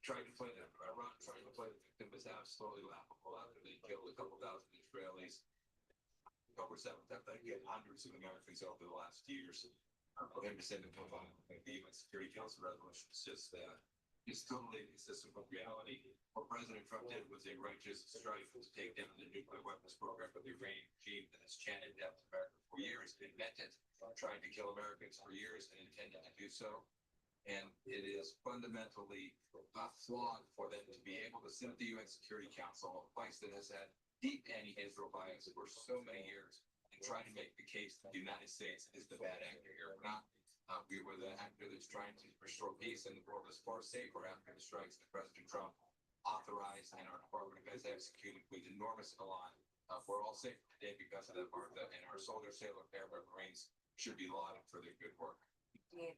trying to play Iran trying to play the victim is absolutely laughable. After they killed a couple thousand Israelis, October 7th, after they killed hundreds of Americans over the last years, for them to send them to the UN Security Council resolution is just it's totally inconsistent with reality. What President Trump did was a righteous strike to take down the nuclear weapons program of the Iranian regime that has chanted death to America for years, invented, trying to kill Americans for years, and intended to do so. And it is fundamentally flawed for them to be able to sit at the UN Security Council, a place that has had deep anti-Israel bias for so many years, and try to make the case that the United States is the bad actor here. We're not. We were the actor that's trying to restore peace, and the world is far safer after the strikes that President Trump authorized and our Department of Defense executed with enormous elan. We're all safe today because of that, Martha, and our soldiers, sailors, airmen, Marines should be lauded for their good work. An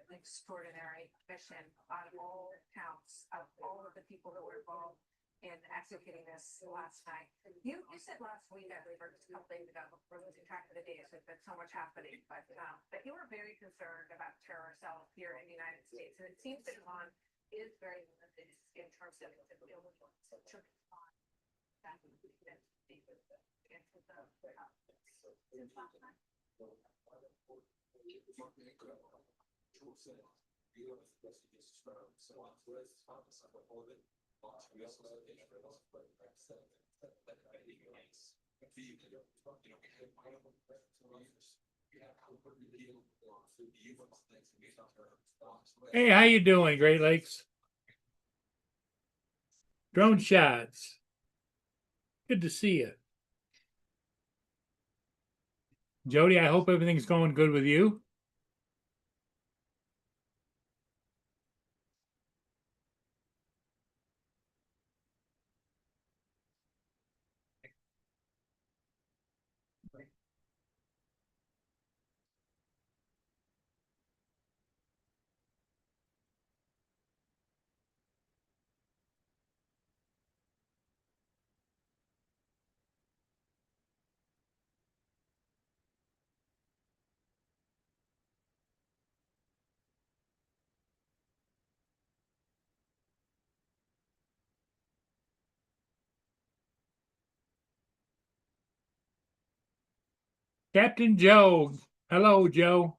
extraordinary mission on all counts of all of the people that were involved in executing this last night. You said last week, I believe, or just a couple days ago, we're losing track of the days, there's been so much happening, but you were very concerned about terror cells here in the United States, and it seems that Iran is very limited in terms of the illegal Hey, how you doing, Great Lakes? Drone shots. Good to see you. Jody, I hope everything's going good with you. Captain Joe. Hello, Joe.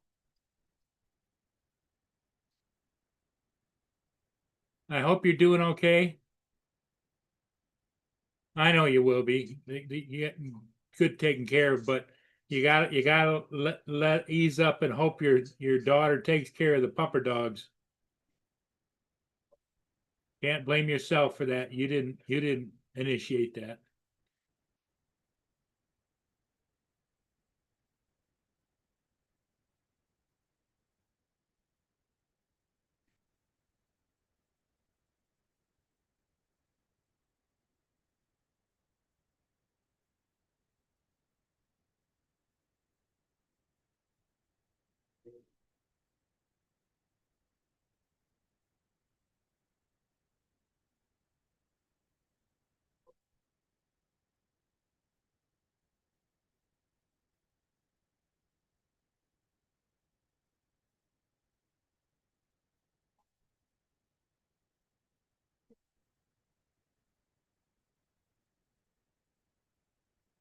I hope you're doing okay. I know you will be. You get good taken care of, but you gotta let ease up and hope your daughter takes care of the pupper dogs. Can't blame yourself for that. You didn't initiate that.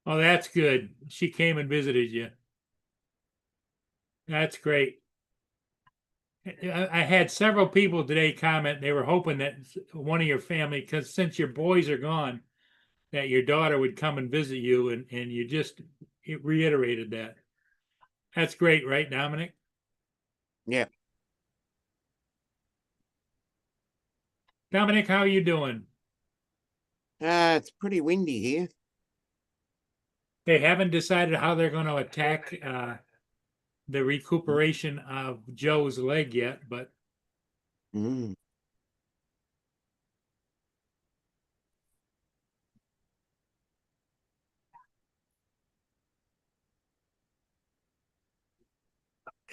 Oh, that's good. She came and visited you. That's great. I had several people today comment they were hoping that one of your family, because since your boys are gone, that your daughter would come and visit you, and you just reiterated that. That's great, right, Dominic? Yeah. Dominic, how are you doing? It's pretty windy here. They haven't decided how they're going to attack the recuperation of Joe's leg yet, but Mm.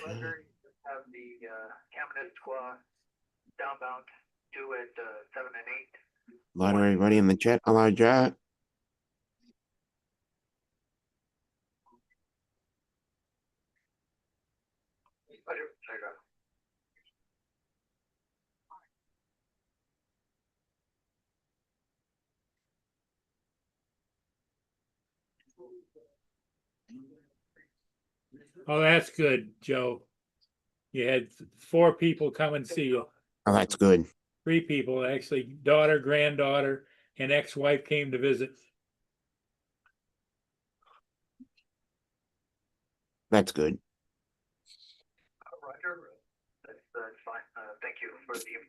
Later, have the cabinet squad downbound due at 7 and 8. Hello to everybody in the chat. Hello, Joe. Oh, that's good, Joe. You had 4 people come and see you. Oh, that's good. 3 people, actually, daughter, granddaughter, and ex-wife came to visit. That's good. Roger, that's fine. Thank you for the information.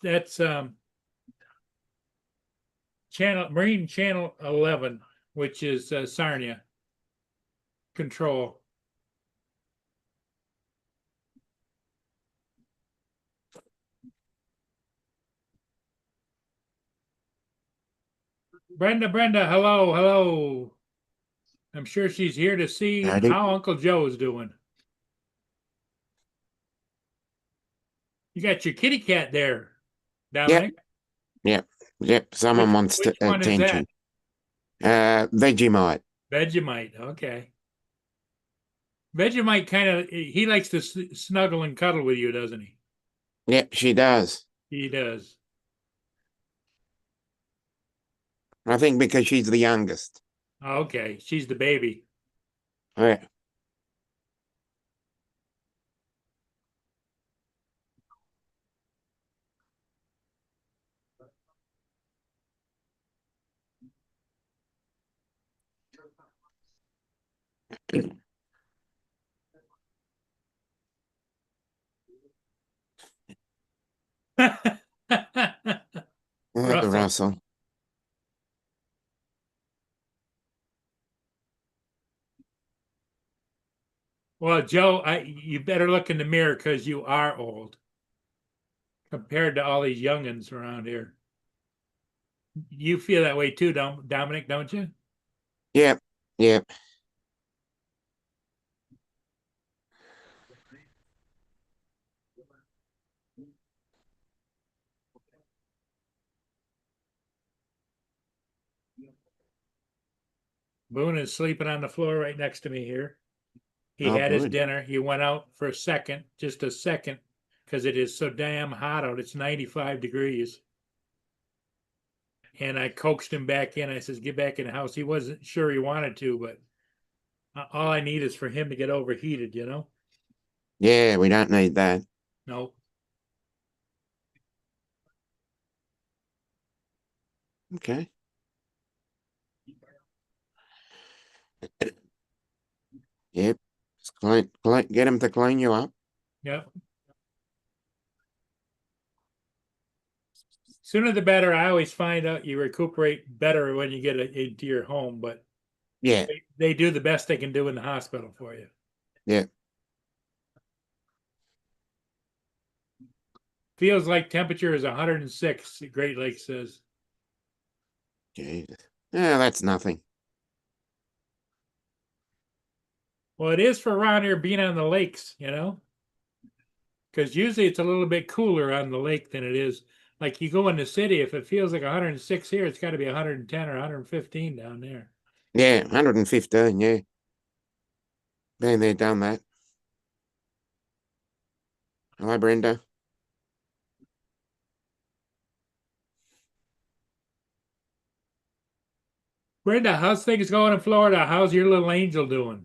That's Marine Channel 11, which is Sarnia control. Brenda, hello. I'm sure she's here to see Howdy. how Uncle Joe is doing. You got your kitty cat there, Dominic. Yep. Someone wants Which one is attention. Vegemite. Vegemite, okay. Vegemite he likes to snuggle and cuddle with you, doesn't he? Yep, she does. He does. I think because she's the youngest. Okay, she's the baby. Yeah. Russell. Russell. Well, Joe, you better look in the mirror because you are old compared to all these youngins around here. You feel that way too, Dominic, don't you? Yep. Boone is sleeping on the floor right next to me here. He Oh, had his good. dinner. He went out for just a second, because it is so damn hot out. It's 95 degrees. And I coaxed him back in. I says, get back in the house. He wasn't sure he wanted to, but all I need is for him to get overheated, you know? Yeah, we don't need that. No. Okay. Yep. Just get him to clean you up. Yep. Sooner the better. I always find out you recuperate better when you get into your home, but Yeah. they do the best they can do in the hospital for you. Yeah. Feels like temperature is 106, Great Lakes says. Jesus. Yeah, that's nothing. Well, it is for around here being on the lakes, you know? Because usually it's a little bit cooler on the lake than it is. Like you go in the city, if it feels like 106 here, it's got to be 110 or 115 down there. Yeah, 115, yeah. Been there, done that. Hello, Brenda. Brenda, how's things going in Florida? How's your little angel doing?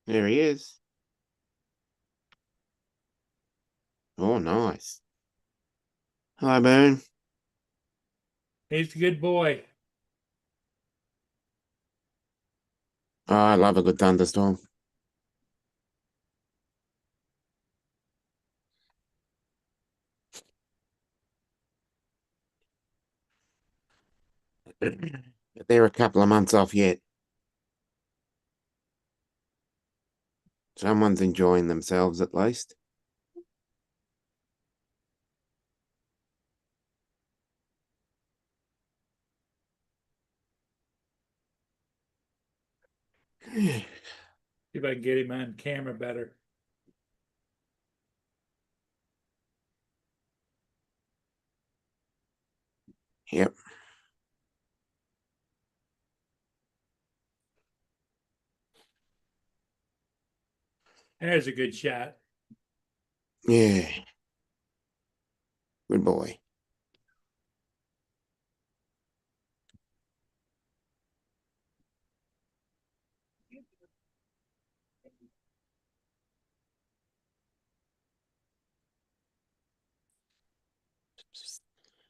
There he is. Oh, nice. Hello, Boone. He's a good boy. Oh, I love a good thunderstorm. But they're a couple of months off yet. Someone's enjoying themselves at least. See if I can get him on camera better. Yep. There's a good shot. Yeah. Good boy.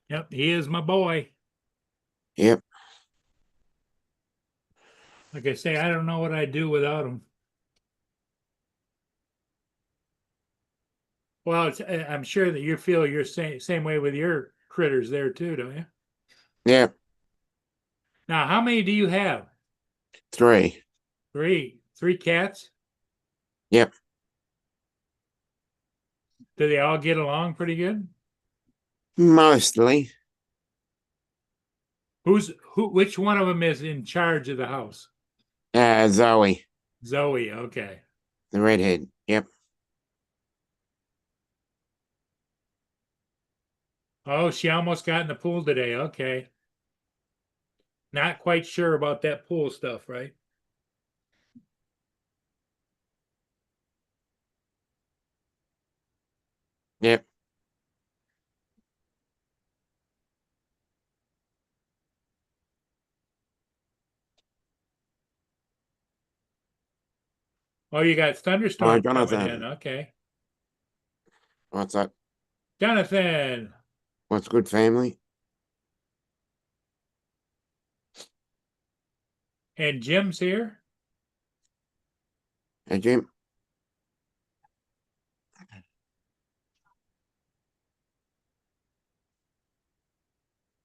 Yep, he is my boy. Yep. Like I say, I don't know what I'd do without him. Well, I'm sure that you feel your same way with your critters there too, don't you? Yep. Now, how many do you have? 3. Three cats? Yep. Do they all get along pretty good? Mostly. Which one of them is in charge of the house? Zoe, Zoe, okay. the redhead. Yep. Oh, she almost got in the pool today. Okay. Not quite sure about that pool stuff, right? Yep. Oh, you got Hi, thunderstorms coming Jonathan. in. Okay. What's up? Jonathan What's good, family? and Jim's here. Hey, Jim.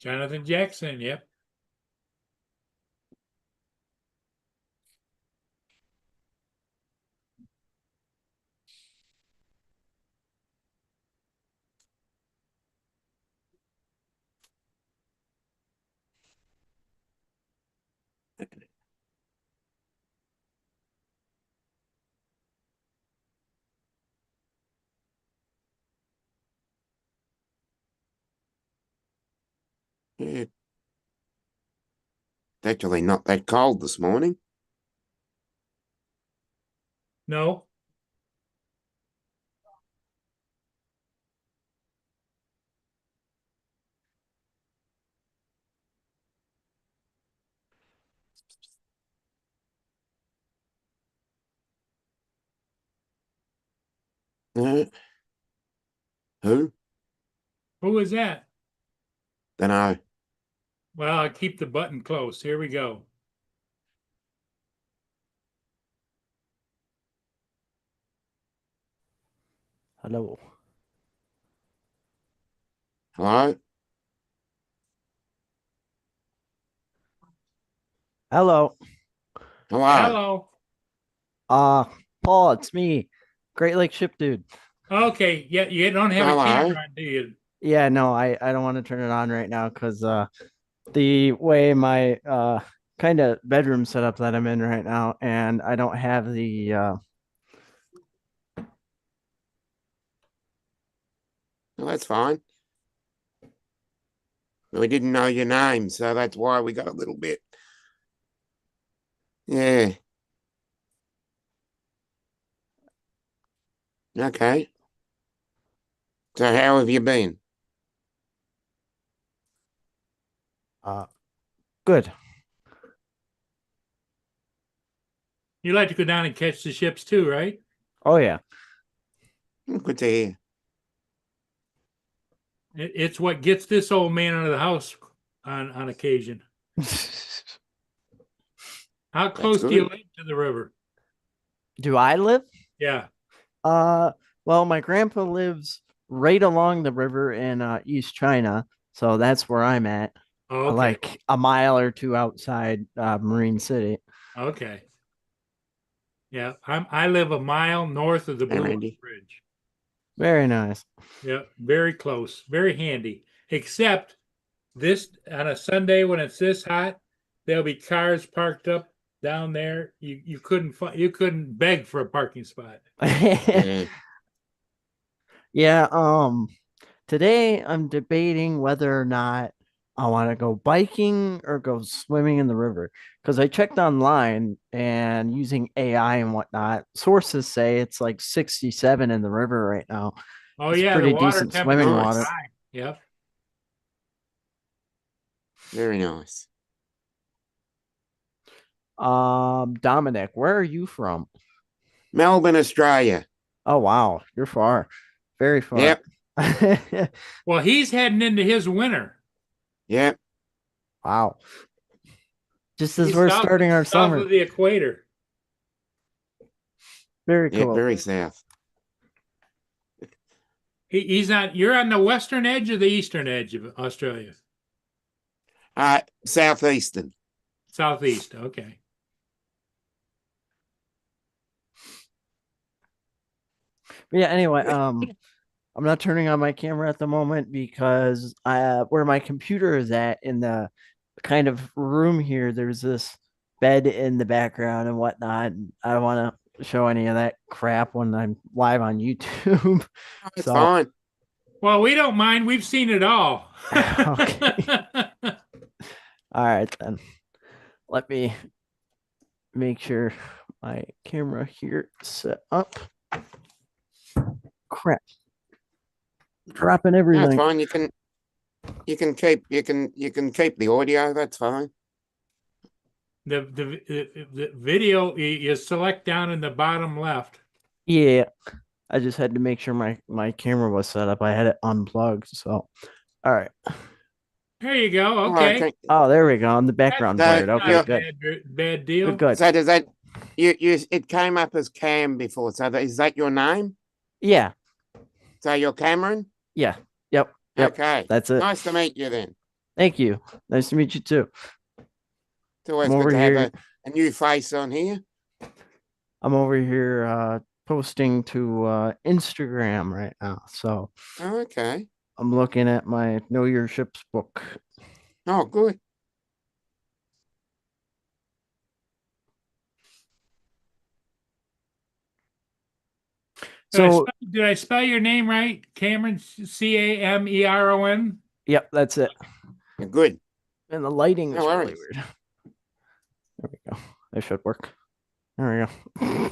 Jonathan Jackson, yep. Yeah. It's actually not that cold this morning. No. Uh, who? Who is that? Dunno. Well, I'll keep the button close. Here we go. Hello. Hello? Hello. Hello? Hello. Paul, it's me. Great Lake Ship Dude. Okay. Yeah, you don't have a Hello. camera on, do you? Yeah, no, I don't want to turn it on right now because the way my kind of bedroom setup that I'm in right now, and I don't have the Well, that's fine. We didn't know your name, so that's why we got a little bit. Yeah. Okay. So how have you been? good. You like to go down and catch the ships too, right? Oh yeah. Good to hear. It's what gets this old man out of the house on occasion. How close do you good. live to the river? Do I live? Yeah. Well, my grandpa lives right along the river in East China, so that's where I'm at. Oh, okay. Like a mile or two outside Marine City. Okay. Yeah, I live a mile north of the Hey, Blue Ridge Randy. Bridge. Very nice. Yeah, very close, very handy. Except this on a Sunday when it's this hot, there'll be cars parked up down there, you couldn't you couldn't beg for a parking spot. Yeah. Yeah, today I'm debating whether or not I want to go biking or go swimming in the river. Because I checked online and using AI and whatnot, sources say it's like 67 in the river right now. Oh It's yeah, pretty the water decent temperature swimming is water. high. Yep. Very nice. Dominic, where are you from? Melbourne, Australia. Oh wow, you're far. Very far. Yep. Well, he's heading into his winter. Yep. Wow. Just as He's we're south, starting our south summer. of the equator. Very Yep. cool. Very south. He's on. You're on the western edge or the eastern edge of Australia. Southeastern. Southeast. Okay. But yeah, anyway, I'm not turning on my camera at the moment because where my computer is at in the kind of room here, there's this bed in the background and whatnot. And I don't want to show any of that crap when I'm live on YouTube. It's So- fine. Well, we don't mind. We've seen it all. Okay. All right, then. Let me make sure my camera here is set up. Crap. Dropping That's everything. fine. You can keep the audio. That's fine. The video you select down in the bottom left. Yeah. I just had to make sure my camera was set up. I had it unplugged. So, all right. There you go. All Okay. right, Oh, there we go. On the background That- blurred. Okay, yeah. good. Bad deal. Good. So does that you it came up as Cam before? So is that your name? Yeah. So you're Cameron? Yeah. Yep. Yep. Okay. That's it. Nice to meet you then. Thank you. Nice to meet you too. It's always I'm good over to here. have a new face on here. I'm over here posting to Instagram right now. So Oh, okay. I'm looking at my Know Your Ships book. Oh, good. So did I spell your name right? Cameron, Cameron? yep, that's it. You're good. And the lighting is No really worries. weird. There we go. That should work. There we go.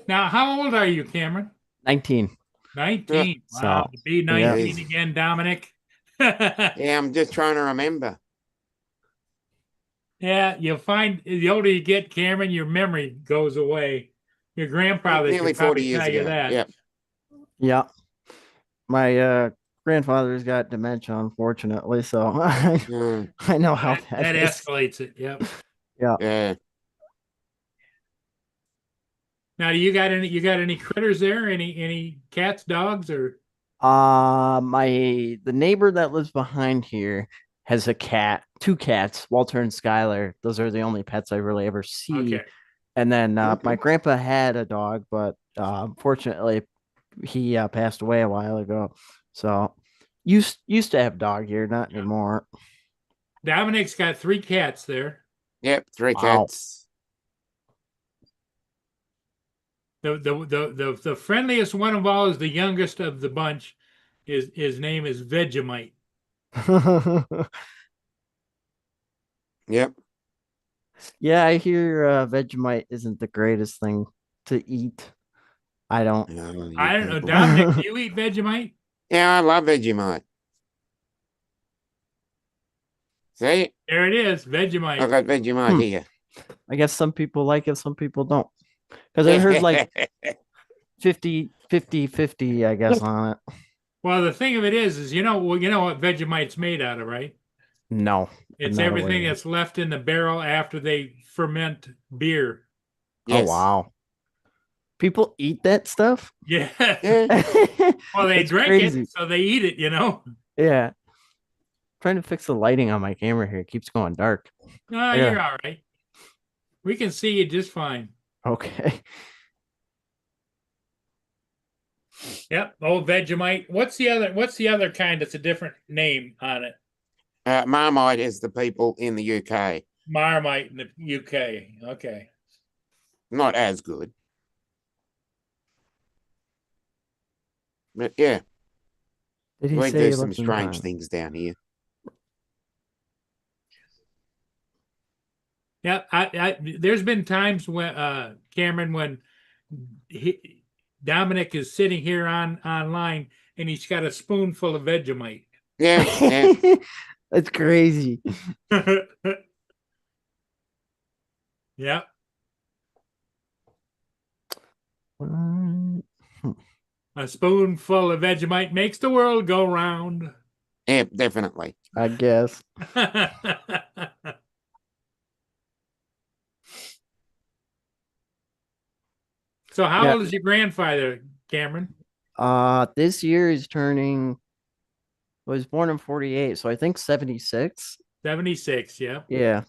Now, how old are you, Cameron? 19. 19. So, Wow. To be 19 yeah. again, Dominic. Yeah, I'm just trying to remember. Yeah, you'll find the older you get, Cameron, your memory goes away. Your grandfather Nearly could 40 probably years tell you ago. that. Yep. Yeah. My grandfather's got dementia, unfortunately. So I Mm, know how That, that that is. escalates it. Yep. yeah. Now, do you got any critters there? Any cats, dogs, or The neighbor that lives behind here has a cat, two cats, Walter and Skylar. Those are the only pets I really ever see. okay? And then Okay. my grandpa had a dog, but unfortunately he passed away a while ago. So used to have dog here, not anymore. Dominic's got 3 cats there. Yep. 3 Wow. cats. The friendliest one of all is the youngest of the bunch. His name is Vegemite. Yep. Yeah, I hear Vegemite isn't the greatest thing to eat. I don't. Oh, you I don't know, people. Dominic. Do you eat Vegemite? Yeah, I love Vegemite. See, There it is, Vegemite. I've got Vegemite here. I guess some people like it, some people don't. Because I heard like 50, 50, I guess, on it. Well, the thing of it is you know what Vegemite's made out of, right? No. It's not everything aware. that's left in the barrel after they ferment beer. Yes. Oh, wow. People eat that stuff? Yeah. Yeah. Well, they It's drink crazy. it, so they eat it. Yeah. Trying to fix the lighting on my camera here. It keeps going dark. No, Yeah. you're all right. We can see you just fine. Okay. Yep. Old Vegemite. What's the other kind that's a different name on it? Marmite is the people in the UK. Marmite in the UK. Okay. Not as good. But yeah, Did he we say do he some lives in strange Thailand? things down here. Yeah, there's been times when Cameron, when Dominic is sitting here online and he's got a spoonful of Vegemite. Yeah, yeah. That's crazy. Yeah. Mm, A spoonful of Vegemite makes the world go round. Yeah, definitely. I guess. So how Yeah. old is your grandfather, Cameron? This year he's turning. Was born in 48, so I think 76. 76, yeah. Yeah.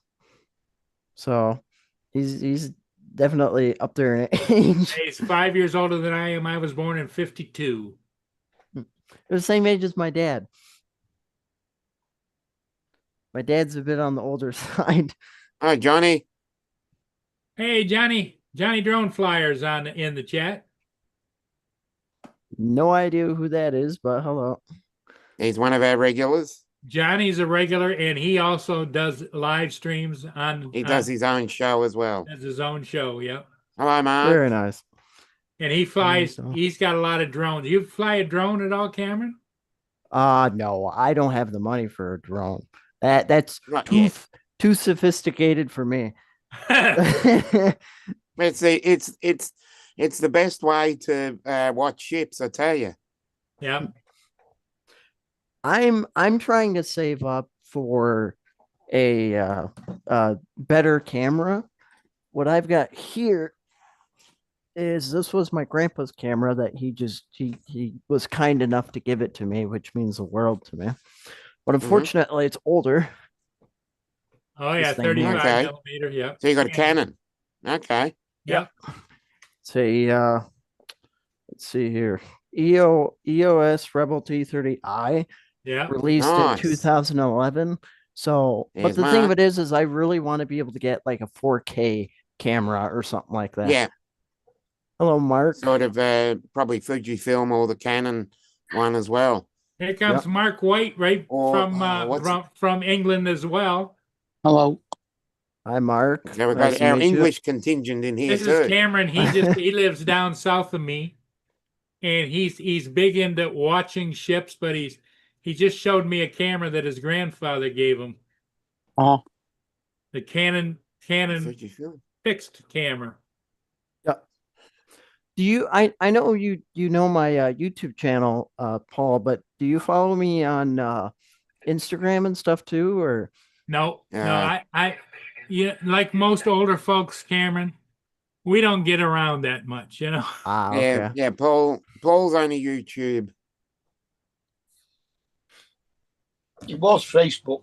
So he's definitely up there in age. He's 5 years older than I am. I was born in 52. They're the same age as my dad. My dad's a bit on the older side. Hi, Johnny. Hey, Johnny Drone Flyers in the chat. No idea who that is, but hello. He's one of our regulars. Johnny's a regular, and he also does live streams on. He does his own show as well. Does his own show, yeah. Hello, Mark. Very nice. And he flies. so. He's got a lot of drones. You fly a drone at all, Cameron? No, I don't have the money for a drone. That's Not too yet. too sophisticated for me. It's the best way to watch ships, I tell you. Yeah. I'm trying to save up for a better camera. What I've got here is this was my grandpa's camera that he was kind enough to give it to me, which means the world to me. But unfortunately, it's older. Oh yeah, This thing 35 here. Okay. millimeter. Yeah. So you got a Canon. Okay. Yep. It's a let's see here. EOS Rebel T30i Yeah. released in Nice. 2011. So, but There's the thing of Mark. it is I really want to be able to get like a 4K camera or something like that. Yeah, Hello, Mark. sort of probably Fujifilm or the Canon one as well. Here comes Yep. Mark White, right Or, from from England as well. Hello. Hi, Mark. So we've Nice got to our meet you. English contingent in here This too. is Cameron. He lives down south of me, and he's big into watching ships. But he just showed me a camera that his grandfather gave him, Oh, the Canon Fujifilm. fixed camera. Do you I know you know my YouTube channel, Paul, but do you follow me on Instagram and stuff too, or No, Yeah. I yeah, like most older folks, Cameron, we don't get around that much, you know. okay. Yeah, Paul's only YouTube. it was Facebook.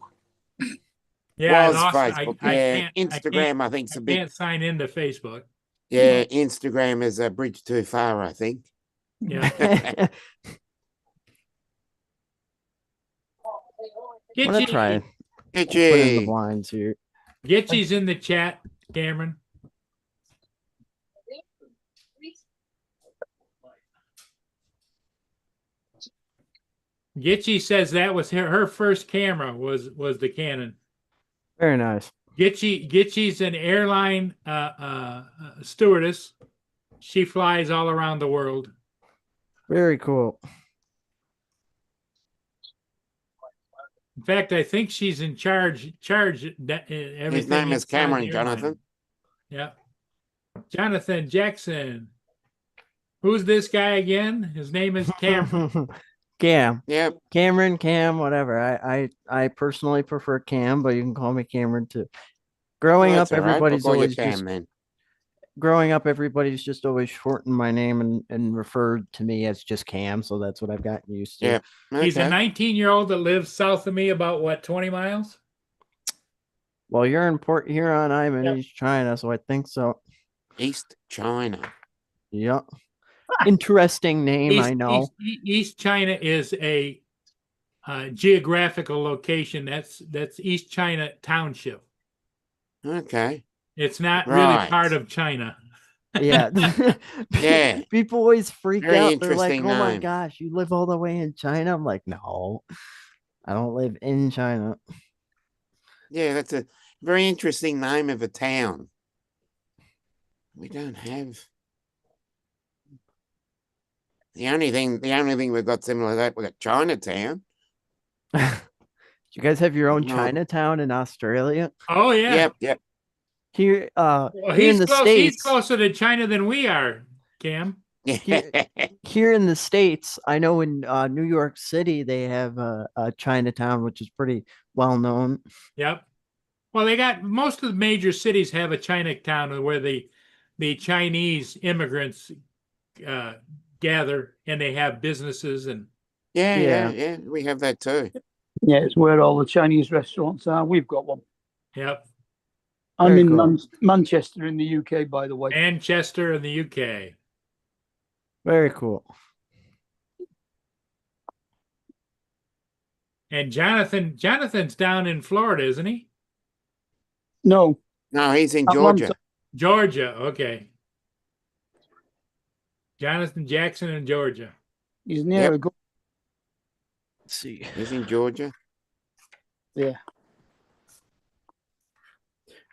Yeah, Was I lost. Facebook. I Yeah, can't. Instagram, I think's I a bit. can't sign into Facebook. Yeah, Instagram is a bridge too far, I think. Yeah. I'm gonna try Gitchy, put in the Itchy. blinds here. Gitchy's in the chat, Cameron. Gitchy says that was her first camera was the Canon. Very nice. Gitchy's an airline stewardess. She flies all around the world. Very cool. In fact, I think she's in charge everything. His name is inside Cameron, the airline. Jonathan. Yeah. Jonathan Jackson. Who's this guy again? His name is Cameron. Cam. Yep. Cameron, Cam, whatever. I personally prefer Cam, but you can call me Cameron too. Growing That's up, all right. everybody's We'll call you always Cam just then. growing up, everybody's just always shortened my name and referred to me as just Cam, so that's what I've gotten used to. Yeah. He's a Okay. 19-year-old that lives south of me about what, 20 miles? Well, you're in Port Huron, I'm in Yep. East China, so I think so. East China. Yep. Interesting name, I know. East China is a geographical location. That's East China Township. Okay. It's not really Right. part of China. Yeah. Yeah. People always freak Very out. They're like, interesting "Oh my name. gosh, you live all the way in China?" I'm like, "No, I don't live in China." Yeah, that's a very interesting name of a town. We don't have the only thing we've got similar to that, we've got Chinatown. Do you guys have your own No. Chinatown in Australia? Oh yeah. Yep. Here, Well, here in the He's States, closer to China than we are, Cam. Here- here in the States, I know in New York City they have a Chinatown, which is pretty well known. Yep. Well, they got most of the major cities have a Chinatown where the Chinese immigrants uh, gather and they have businesses and Yeah. We have that too. Yeah, it's where all the Chinese restaurants are. We've got one. yep, I'm Very in cool. Manchester in the UK, by the way. Manchester in the UK. Very cool. And Jonathan's down in Florida, isn't he? No, No, he's in Atlanta. Georgia. Georgia. Okay. Jonathan Jackson in Georgia. He's near Yep. a go. Let's see. He's in Georgia. Yeah.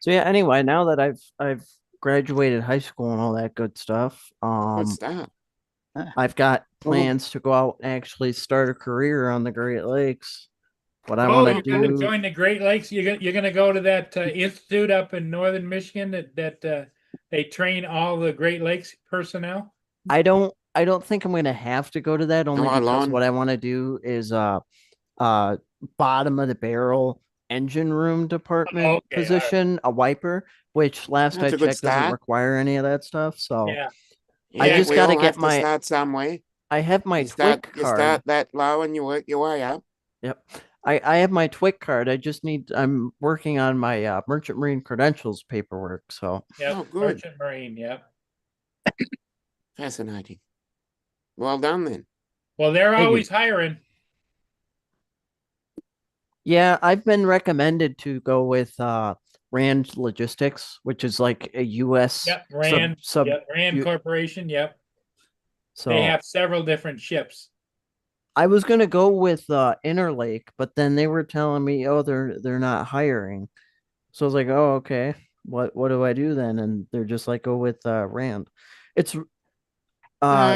So yeah, anyway, now that I've graduated high school and all that good stuff, Good stuff. I've got plans to go out and actually start a career on the Great Lakes. What I Oh, want you're to going to do, join the Great Lakes. You're gonna go to that institute up in northern Michigan that they train all the Great Lakes personnel. I don't think I'm gonna have to go to that only Come because on. what I want to do is bottom of the barrel engine room department Okay, all right. position, a wiper, which last That's I a good checked doesn't start. require any of that stuff. So Yeah. I Yeah, just we gotta all get have to my- start somewhere. I have my You start TWIC card. that low and you work your way up. Yep. I have my TWIC card. I'm working on my Merchant Marine credentials paperwork. So Yep. Oh, good. Merchant Marine. Yep. Fascinating. Well done then. Well, they're Thank you. always hiring. yeah, I've been recommended to go with Rand Logistics, which is like a US Yep. Rand. sub Yep. Rand you- Corporation. Yep. so They have several different ships. I was gonna go with Interlake, but then they were telling me, oh, they're not hiring. So I was like, oh, okay. What do I do then? And they're just like, go with Rand. It's No,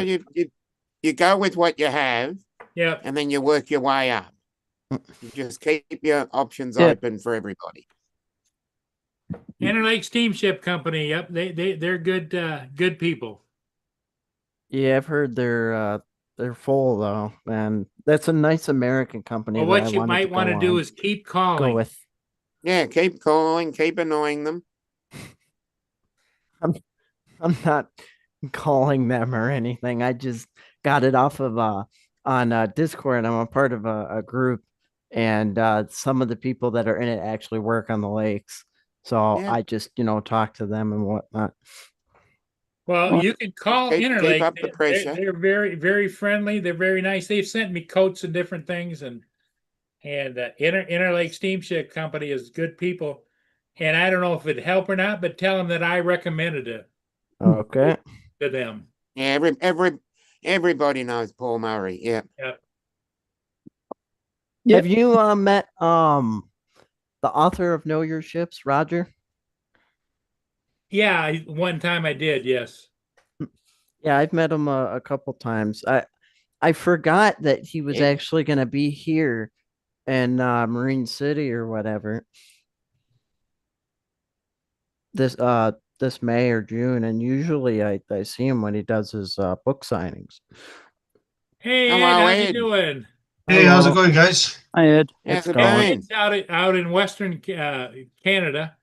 you go with what you have Yep. and then you work your way up. You just keep your options Yeah. open for everybody. Interlake Steamship Company. Yep. They're good people. yeah, I've heard they're full though, and that's a nice American company. Well, that I what you wanted might to want to go do on. is keep go calling. with. Yeah, keep calling, keep annoying them. I'm not calling them or anything. I just got it off of on Discord. I'm a part of a group, and some of the people that are in it actually work on the lakes. So Yeah. I just talk to them and whatnot. Well, you can call Keep Interlake. up the pressure. They're very, very friendly. They're very nice. They've sent me coats and different things, and Interlake Steamship Company is good people. And I don't know if it'd help or not, but tell them that I recommended it Okay. to them. Yeah, everybody knows Paul Murray. Yeah. Yep. Have you met the author of Know Your Ships, Roger? Yeah, one time I did. Yes. Yeah, I've met him a couple times. I forgot that he was Yeah. actually going to be here in Marine City or whatever this May or June, and usually I see him when he does his book signings. Hey, Ed, Hello, how you Ed. doing? Hey, how's it Hello. going, guys? I had. How's It's it going. going? Ed's out in Western Canada,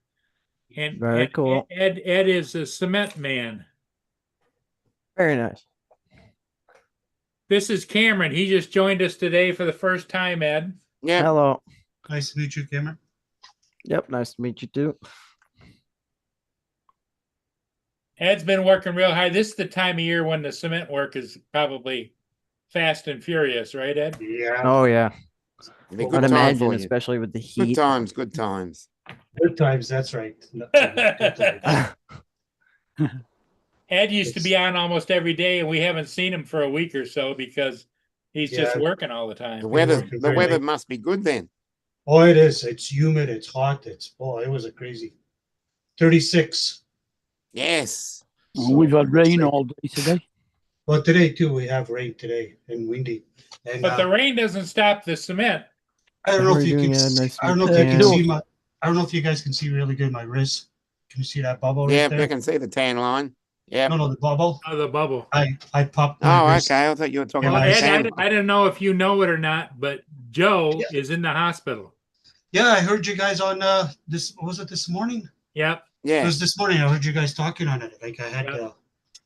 and Very and cool. Ed is a cement man. Very nice. This is Cameron. He just joined us today for the first time, Ed. Yeah. Hello. Nice to meet you, Cameron. Yep, nice to meet you too. Ed's been working real hard. This is the time of year when the cement work is probably fast and furious, right, Ed? Yeah. Oh yeah, It'd be a I'd good time imagine, for you. especially with the Good heat. times, good times. Good times, that's right. Not too much, good times. Ed used to be on almost every day, and we haven't seen him for a week or so because he's just Yeah. working all the time. The Been weather, working the very weather late. must be good then. Oh, it is. It's humid. It's hot. It was a crazy 36. Yes. So We've had rain it's like- all day today. Well, today too, we have rain today and windy. And But the rain doesn't stop the cement. I don't How know are if you you can. doing, Ed? See, Nice to I don't know meet if you you. can Yeah. see my. I don't know if you guys can see really good my wrist. Can you see that bubble Yeah, right there? I can see the tan line. Yeah. No, the bubble. Oh, the bubble. I popped my Oh, wrist. okay. I thought you were talking Yeah, Well, about the Ed, tan I didn't know if you know it or not, but Joe Yeah. is in the hospital. Yeah, I heard you guys on this. Was it this morning? Yep, It Yeah. was this morning. I heard you guys talking on it. Like I had. Yep.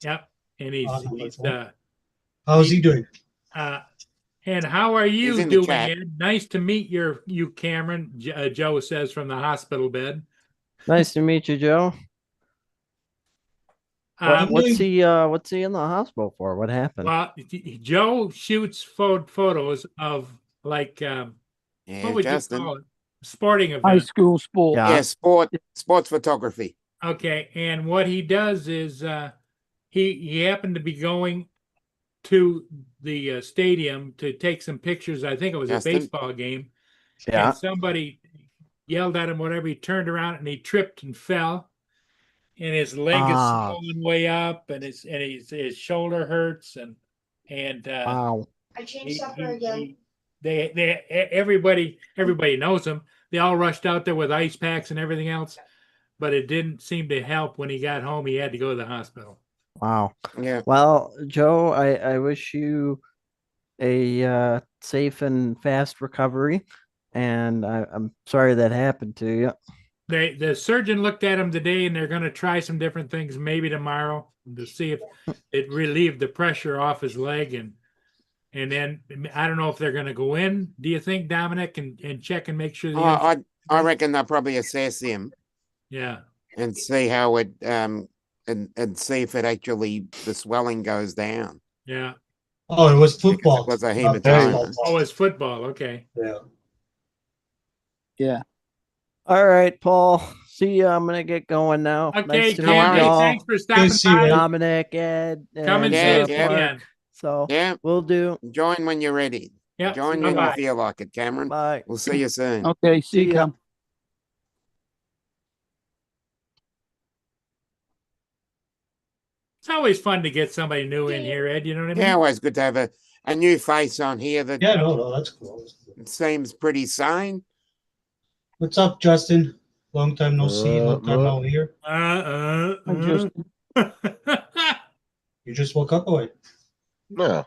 yep. And he's, Oh, no, he's that's how's he doing? and how are He's you in the doing, chat. Ed? Nice to meet you, Cameron. Joe says from the hospital bed. Nice to meet you, Joe. Uh, What's he in the hospital for? What happened? well, Joe shoots photos of like what Yeah, would Justin. you call it? Sporting High events. school sport. Yeah. Yeah, sports photography. Okay, and what he does is he happened to be going to the stadium to take some pictures. I think it was Justin? a baseball game. Yeah. And somebody yelled at him, whatever. He turned around and he tripped and fell. And his leg is Ah. swollen way up, and his shoulder hurts, and Wow. I he- changed supper he- again. he- they everybody knows him. They all rushed out there with ice packs and everything else, but it didn't seem to help. When he got home, he had to go to the hospital. Wow. Yeah. Well, Joe, I wish you a safe and fast recovery, and I'm sorry that happened to you. The surgeon looked at him today, and they're going to try some different things, maybe tomorrow, to see if it relieved the pressure off his leg, and then I don't know if they're going to go in. Do you think, Dominic, and check and make sure? I reckon they'll probably assess him Yeah. and see how it and see if it actually the swelling goes down. Yeah. Oh, it was football. It was a not hematoma. baseball. Oh, it's football. Okay. Yeah. Yeah. All right, Paul. See ya. I'm gonna get going now. Okay, Nice to meet Candy, y'all. thanks for stopping see you, by. Ed. Dominic, Ed, Come and Yeah, see us yeah. again. So Yeah, we'll do. join when you're ready. Yeah. Join when you Bye-bye. feel like it, Cameron. Bye. We'll see you soon. Okay. See See you, ya. Cam. It's always fun to get somebody new in here, Ed. You know what I mean? Yeah, always good to have a new face on here that Yeah, no, that's cool. seems pretty sane. What's up, Justin? Long time no see, long time no hear. I just You just woke up away. No.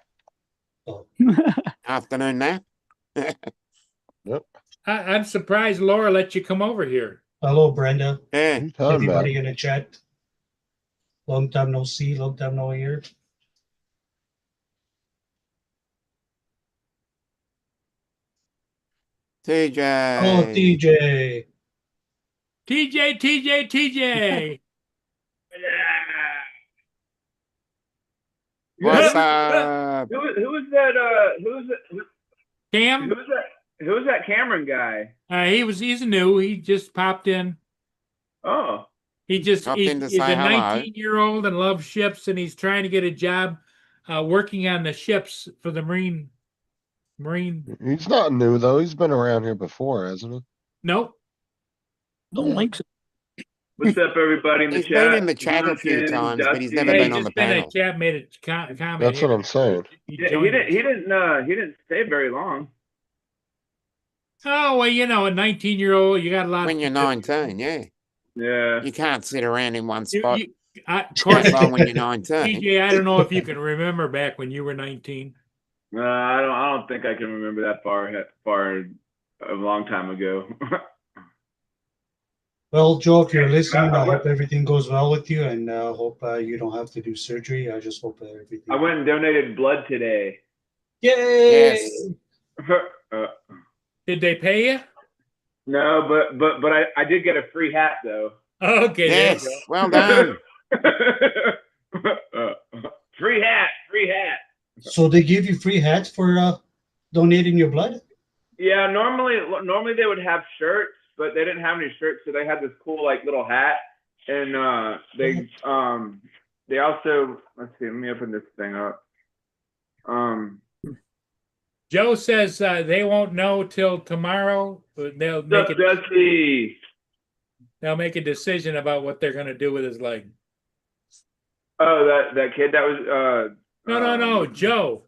Afternoon nap. I'm surprised Laura let you come over here. Hello, Brenda. Yeah. What are you talking about? Everybody in the chat. Long time no see, long time no hear. TJ. Oh, TJ. TJ. What's up? Who was that? Cam, Who's that Cameron guy? he's new. He just popped in. Oh, He's Popped in to he's say a hello. 19-year-old and loves ships, and he's trying to get a job working on the ships for the Marine. He's not new though. He's been around here before, hasn't he? Nope. don't think so. what's up, everybody in the He's chat? been in the chat a few Jonathan, times, but he's Dusty. never Yeah, been he's on the just been a panel. chat, made a comment. That's what here. I'm saying. He joined us. didn't stay very long. Oh well, you know, a 19-year-old, you got a lot. When of you're 19, yeah. Yeah. You can't sit around in one spot of course, that long when you're 19. TJ, I don't know if you can remember back when you were 19. I don't think I can remember that far a long time ago. Well, Joe, if you're listening, I hope everything goes well with you, and hope you don't have to do surgery. I just hope everything. I went and donated blood today. Yay! Yes. Did they pay you? No, but I did get a free hat though. Okay. Yes. There you Well done. Free hat. So they give you free hats for donating your blood? Yeah, normally they would have shirts, but but they didn't have any shirts, so they had this cool like little hat, and they also, let's see, let me open this thing up. Joe says they won't know till tomorrow. But they'll make What's up, it. Jesse? They'll make a decision about what they're going to do with his leg. Oh, that kid that was No, Joe.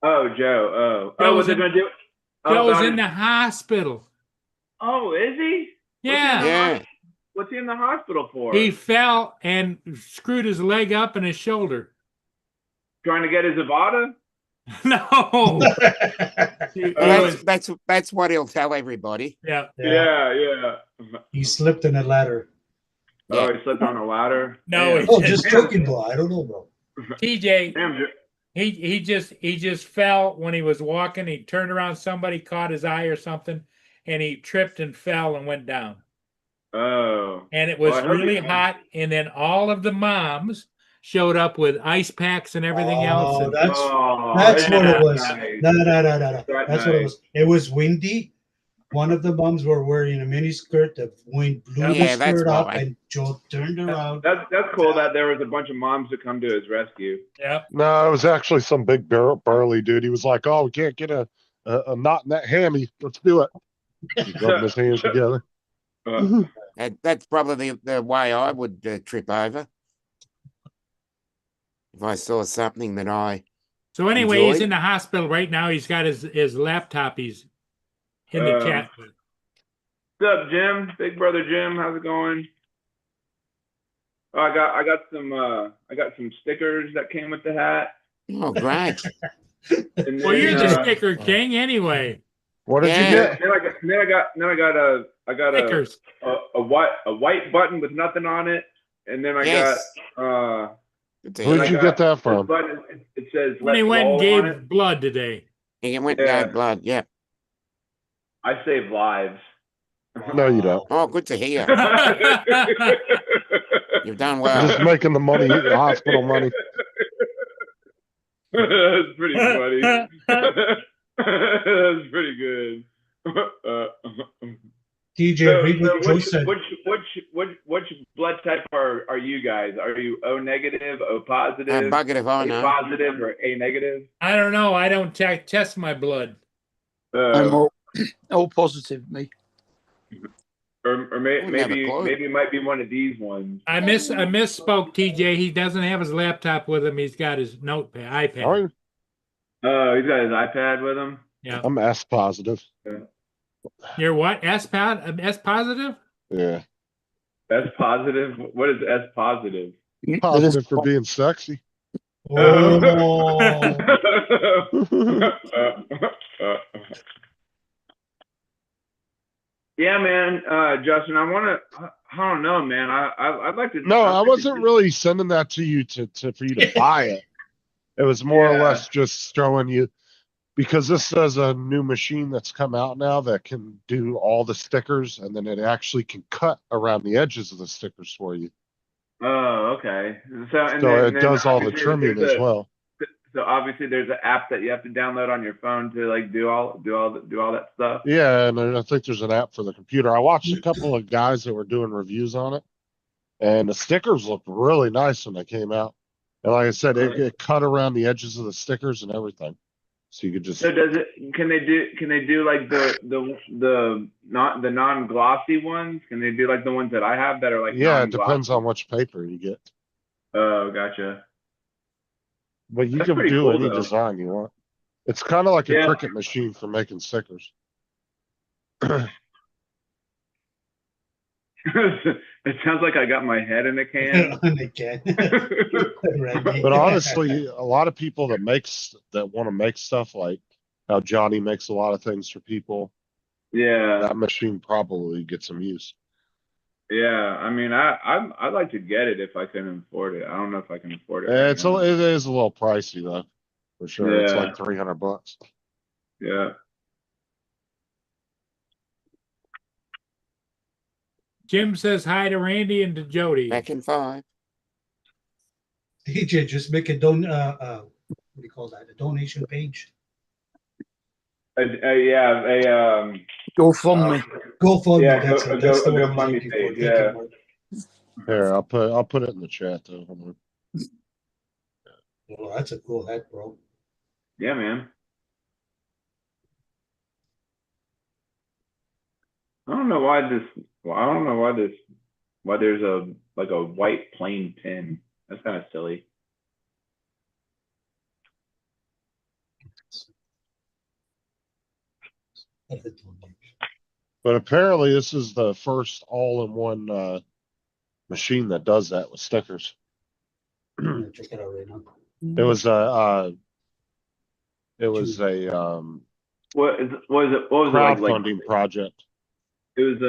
Oh, Joe. Joe's what's it in- gonna do? Joe's about in his- the hospital. Oh, is he? Yeah. Yeah. What's he in the hospital for? He fell and screwed his leg up and his shoulder. Trying to get his Avada? No. Well, that's what he'll tell everybody. Yeah. Yeah. He slipped in a ladder. Oh, he slipped on a ladder. No, Damn. Oh, just joking, bro. I don't know, bro. TJ, Damn, he just fell when he was walking. He turned around, somebody caught his eye or something, and he tripped and fell and went down. Oh. And it was Well, I hope really he- hot. And then all of the moms showed up with ice packs and everything else. Oh, And that's what it was. nice? No. That That's what it was. It was windy. One of the moms were wearing a mini skirt. The wind blew Yeah, the that's skirt up, why. and Joe turned around. That's cool that there was a bunch of moms to come to his rescue. Yep. No, it was actually some big burly dude. He was like, "Oh, we can't get a knot in that hammy. Let's do it." He's rubbing his hands together. That's probably the way I would trip over if I saw something that I. so anyway, he's Enjoyed. in the hospital right now. He's got his laptop. He's in the chat. What's up, Jim? Big brother Jim, how's it going? Oh, I got some stickers that came with the hat. Oh, great! And Well, you're the then, sticker king anyway. What did Yeah. you get? then I got Stickers. a white button with nothing on it, and then I Yes. got Good to Who hear. did I you got get that this from? button. It says When he "Let's went and roll" on gave it. blood today. He went Yeah. no blood. Yeah. I save lives. No, you don't. Oh, good to hear. You've done Just well. making the money, the hospital money. That's pretty funny. That's pretty good. TJ, read what Joe said. Which blood type are you guys? Are you O negative, O positive, Bucket of A honor. positive, or A negative? I don't know. I don't test my blood. I'm O positive, me. Or never maybe close. it might be one of these ones. I misspoke, TJ. He doesn't have his laptop with him. He's got his notepad, iPad. Oh, Oh, he's got his iPad with him. Yeah. I'm S positive. You're what? S positive? Yeah. S positive. What is S positive? Positive for being sexy. Oh, Yeah, man. Justin, I don't know, man. I'd like to. No, I'd I like to wasn't really sending that to you for you to buy it. It was more or Yeah. less just showing you, because this is a new machine that's come out now that can do all the stickers, and then it actually can cut around the edges of the stickers for you. Oh, okay. So So it does all the obviously trimming there's as well. So obviously there's an app that you have to download on your phone to like do all that stuff. Yeah, and I think there's an app for the computer. I watched a couple of guys that were doing reviews on it, and the stickers looked really nice when they came out. And like I said, it cut around the edges of the stickers and everything, so you could just. So can they do like the non-glossy ones? Can they do like the ones that I have that are like Yeah, it non-glossy? depends on which paper you get, Oh, gotcha. but you That's can pretty do cool, any though. design you want. It's kind of like a Yeah. Cricut machine for making stickers. It sounds like I got my head in a can. and again. Randy. But honestly, a lot of people that want to make stuff, like how Johnny makes a lot of things for people, Yeah, that machine probably gets some use. yeah. I mean, I'd like to get it if I can afford it. I don't know if I can afford it. right It now. is a little pricey though, for sure. It's Yeah. like $300. Yeah. Jim says hi to Randy and to Jody. Back in 5. TJ, just make a what do you call that? A donation page. GoFundMe. GoFundMe, Yeah, that's go- it. a That's go- the a one I'm GoFundMe looking for. page, Thank you, yeah. Mark. Here, I'll put it in the chat though. Well, that's a cool hat, bro. Yeah, man. I don't know why there's a like a white plain pin. That's kind of silly. But apparently, this is the first all-in-one machine that does that with stickers. I'm gonna check it out right now. It was a What was it like crowdfunding project. it was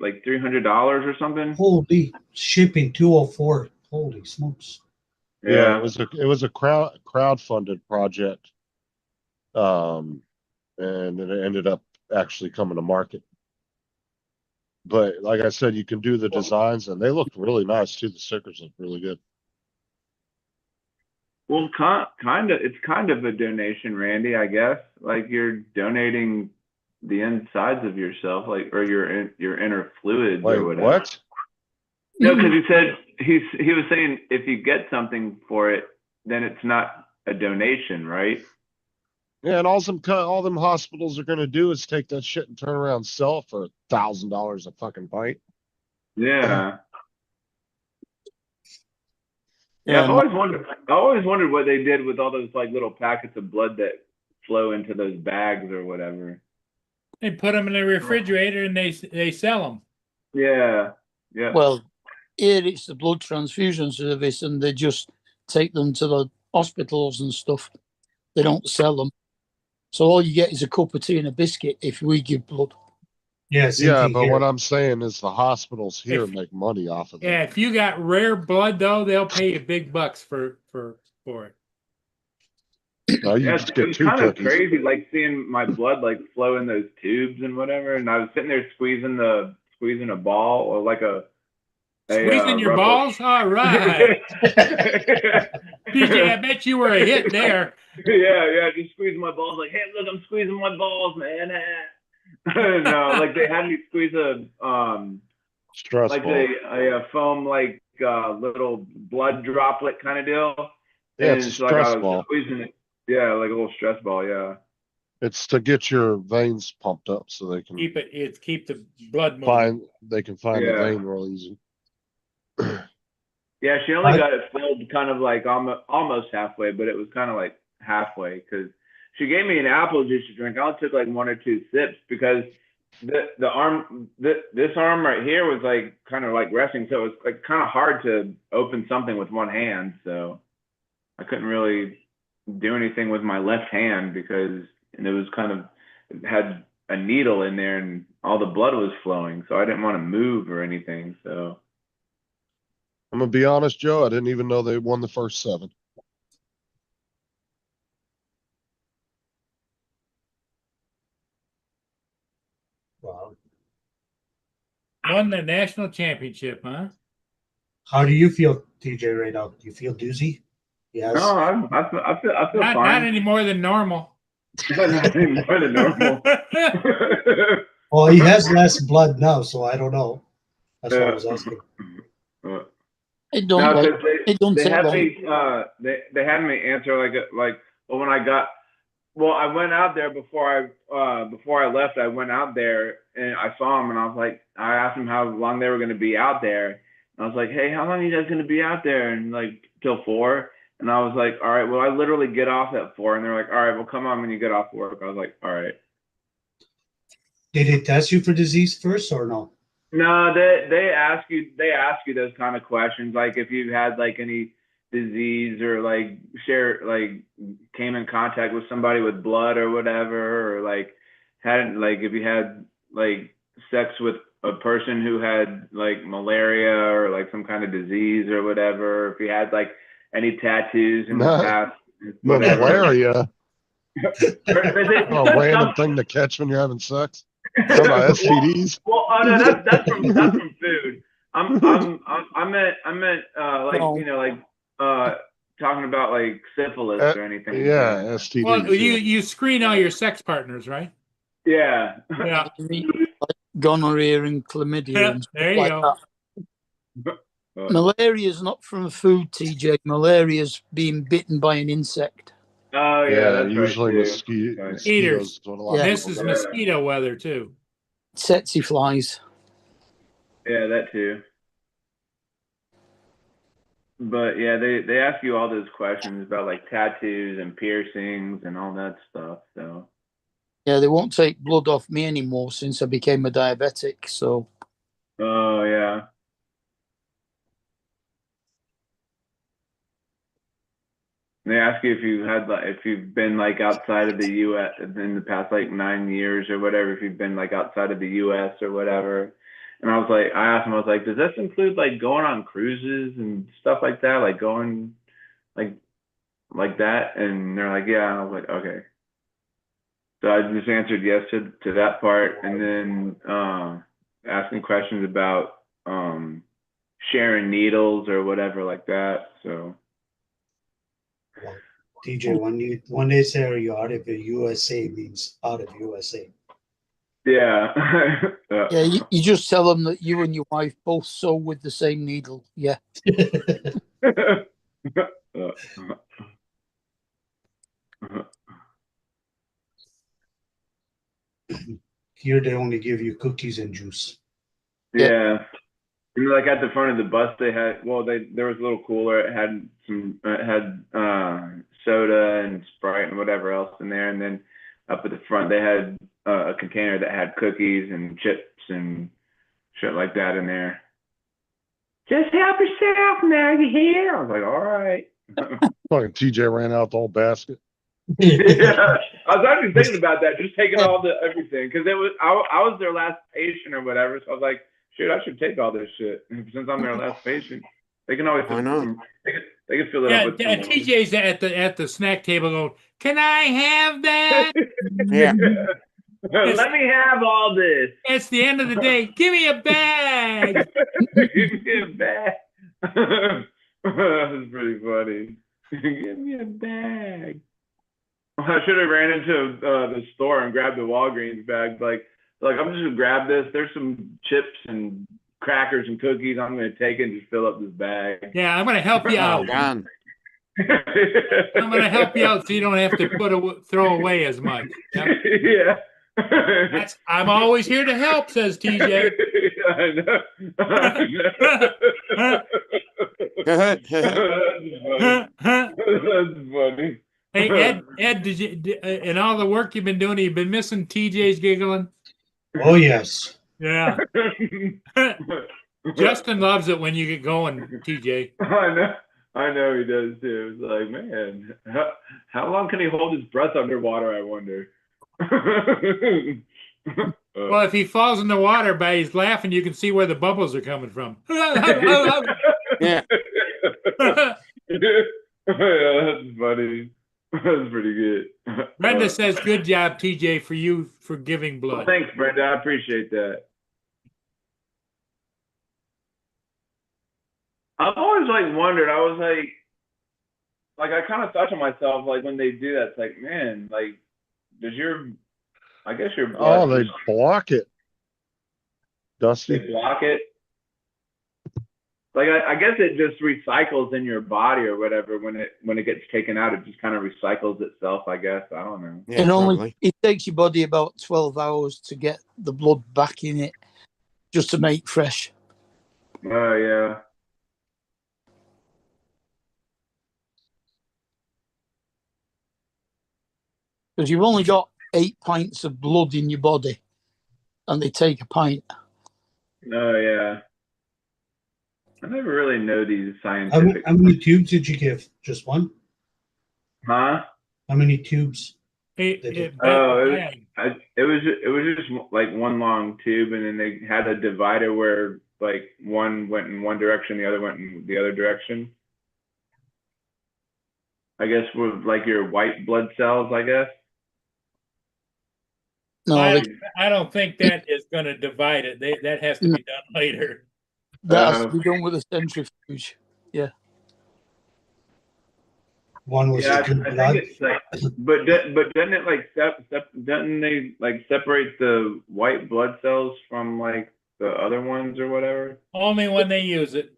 like $300 or something? Holy shipping 204. Holy smokes. Yeah, it was a crowdfunded project. And it ended up actually coming to market. But like I said, you can do the designs and they look really nice too. The stickers look really good. Well, it's kind of a donation, Randy, I guess. Like you're donating the insides of yourself, like, or your inner fluids Wait, or whatever. what? No, because he said he was saying if you get something for it, then it's not a donation, right? Yeah, and all them hospitals are gonna do is take that shit and turn around and sell it for $1,000 a fucking pint. Yeah. Yeah, I've always wondered what they did with all those like little packets of blood that flow into those bags or whatever. They put them in the refrigerator and they sell them. Yeah. Yeah. Well, here it's the blood transfusion service, and they just take them to the hospitals and stuff. They don't sell them. So all you get is a cup of tea and a biscuit if we give blood. Yes. Yeah, but what I'm saying is the hospitals here If- make money off of it. Yeah, if you got rare blood though, they'll pay you big bucks for it. No, you Yeah, just it get was 2 kind of cookies. crazy, like seeing my blood like flow in those tubes and whatever. And I was sitting there squeezing a ball or like Squeezing your rubber- balls? All right. DJ, I bet you were a hit there. yeah, just squeezing my balls. Like, hey, look, I'm squeezing my balls, man. No, like they had me squeeze a Stress like ball. a foam like little blood droplet kind of deal. Yeah, And it's a so, like, I stress was ball. squeezing it. Yeah, like a little stress ball. Yeah. It's to get your veins pumped up so they can Keep the blood moving. find the Yeah. vein real easy. Yeah, she only got it filled kind of like almost halfway, but it was kind of like halfway because she gave me an apple juice to drink. I only took like 1 or 2 sips because this arm right here was like kind of like resting, so it was like kind of hard to open something with one hand. So I couldn't really do anything with my left hand because it had a needle in there and all the blood was flowing, so I didn't want to move or anything. So. I'm gonna be honest, Joe. I didn't even know they won the first 7. Wow. Won the national championship, huh? How do you feel, TJ, right now? Do you feel doozy? Yes. No, I feel Not fine. any more than normal. Not any more than normal. Well, he has less blood now, so I don't know. That's what I was asking. It don't No, like, 'cause it don't they take had long. me they had me answer when I went out there before I left. I went out there and I saw him and I asked him how long they were going to be out there. And I was like, hey, how long are you guys going to be out there? And like till 4. And I was like, all right, well, I literally get off at 4. And they're like, all right, well, come on when you get off work. I was like, all right. Did they test you for disease first or no? No, they ask you those kind of questions, like if you've had like any disease or like came in contact with somebody with blood or whatever, or like if you had like sex with a person who had like malaria or like some kind of disease or whatever, if you had like any tattoos in the past. Malaria. A random thing to catch when you're having sex. About STDs. Well, no, that's from food. I meant talking about like syphilis or anything. Yeah, Well, STDs. you screen all your sex partners, right? Yeah. Yeah. Gonorrhea and chlamydia and stuff There you like go. that. Malaria is not from food, TJ. Malaria is being bitten by an insect. Oh yeah, Yeah, that's usually right too. Eaters. mosquitoes. is what a lot of This people is get. mosquito weather too. Tsetse flies. Yeah, that too. But yeah, they ask you all those questions about like tattoos and piercings and all that stuff. So Yeah, they won't take blood off me anymore since I became a diabetic. So oh yeah. They ask you if you had like if you've been like outside of the U.S. in the past like 9 years or whatever. If you've been like outside of the U.S. or whatever. And I asked them, I was like, does this include like going on cruises and stuff like that, like going like that? And they're like, yeah. I was like, okay. So I just answered yes to that part, and then asking questions about sharing needles or whatever like that. So. TJ, when they say you're out of the USA, means out of USA. Yeah. yeah, you just tell them that you and your wife both sew with the same needle. Yeah. Here they only give you cookies and juice. Yeah. And like at the front of the bus, they had there was a little cooler. It had soda and Sprite and whatever else in there, and then up at the front they had a container that had cookies and chips and shit like that in there. Just help yourself now, you hear? I was like, all right. Fucking TJ ran out the whole basket. Yeah, I was actually thinking about that, just taking all the everything, because I was their last patient or whatever, so I was like, shoot, I should take all this shit. And since I'm their last patient, they can always I know. they can fill it Yeah, up with some TJ's at the snack table going, "Can I have that?" Yeah. Let me have all this. It's the end of the day. Give me a bag. Give me a bag. That was pretty funny. Give me a bag. I should have ran into the store and grabbed the Walgreens bag. Like I'm just gonna grab this. There's some chips and crackers and cookies. I'm gonna take it and just fill up this bag. Yeah, I'm gonna help you out. Done. I'm gonna help you out so you don't have to throw away as much. Yep. Yeah. I'm always here to help, says TJ. I know. That's funny. Hey, Ed, did you in all the work you've been doing, you've been missing TJ's giggling? Oh yes. Yeah. Justin loves it when you get going, TJ. I know he does too. It's like, man, how long can he hold his breath underwater, I wonder? Well, if he falls in the water by he's laughing, you can see where the bubbles are coming from. Yeah. That's funny. That's pretty good. Brenda says, "Good job, TJ, for you for giving blood." Well, thanks, Brenda. I appreciate that. I've always like wondered. I was like I kind of thought to myself, like when they do that, it's like, man, like does your, I guess your blood Oh, they block it. Dusty. they block it? Like I guess it just recycles in your body or whatever. When it gets taken out, it just kind of recycles itself. I guess I don't know. Yeah, And only probably. it takes your body about 12 hours to get the blood back in it, just to make fresh. Oh yeah. Because you've only got 8 pints of blood in your body, and they take a pint. Oh yeah. I never really know these How scientific. many tubes did you give? Just one? Huh? How many tubes? It was just like one long tube, and then they had a divider where like one went in one direction, the other went in the other direction. I guess with like your white blood cells, I guess. No, I don't think that is going to divide it. That has to be done later. that has to be done with a centrifuge. Yeah. One was Yeah, the good I blood. think it's like, but doesn't it like doesn't they like separate the white blood cells from like the other ones or whatever? Only when they use it.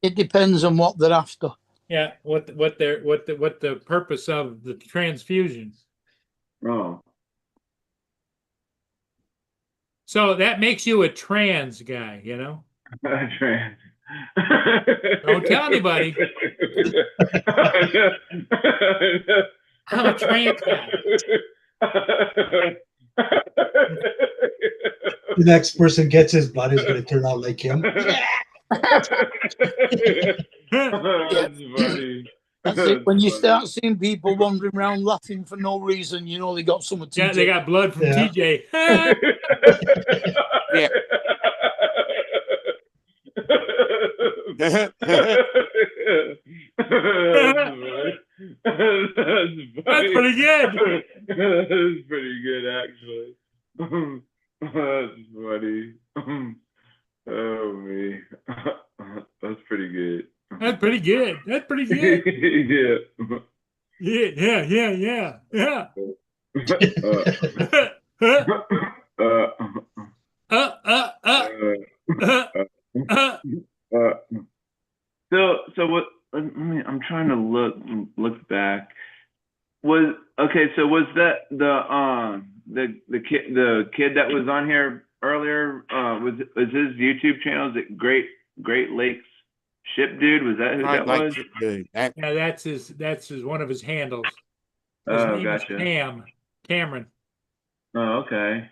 It depends on what they're after. Yeah, what the purpose of the transfusion. Oh, So that makes you a trans guy, you know? trans. Don't tell anybody. I'm a trans guy. The next person gets his blood is going to turn out like him. That's funny. That's it. When you start seeing people wandering around laughing for no reason, you know they got some of TJ. Yeah, they got blood from Yeah. TJ. Yeah. That's pretty good. That's pretty good, actually. That's funny. Oh me, that's pretty good. That's pretty good. That's pretty good. Yeah. Yeah. So what? I'm trying to look back. Was that the kid that was on here earlier? Was his YouTube channel? Is it Great Lakes Ship Dude? Was that who that Like was? dude, that, Yeah, that's his one of his handles. His Oh, name is gotcha. Cameron. Oh, okay.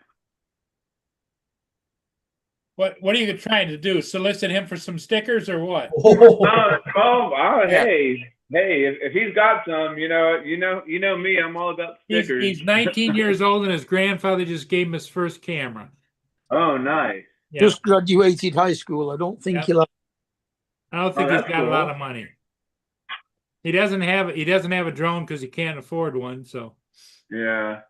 What are you trying to do? Solicit him for some stickers or what? Yeah. Hey, if he's got some, you know me, I'm all about stickers. He's 19 years old and his grandfather just gave him his first camera. Oh, nice. Yeah. Just graduated high school. I don't think Yep. he'll have. I don't think Oh, he's that's got a lot cool. of money. He doesn't have a drone because he can't afford one. So Yeah,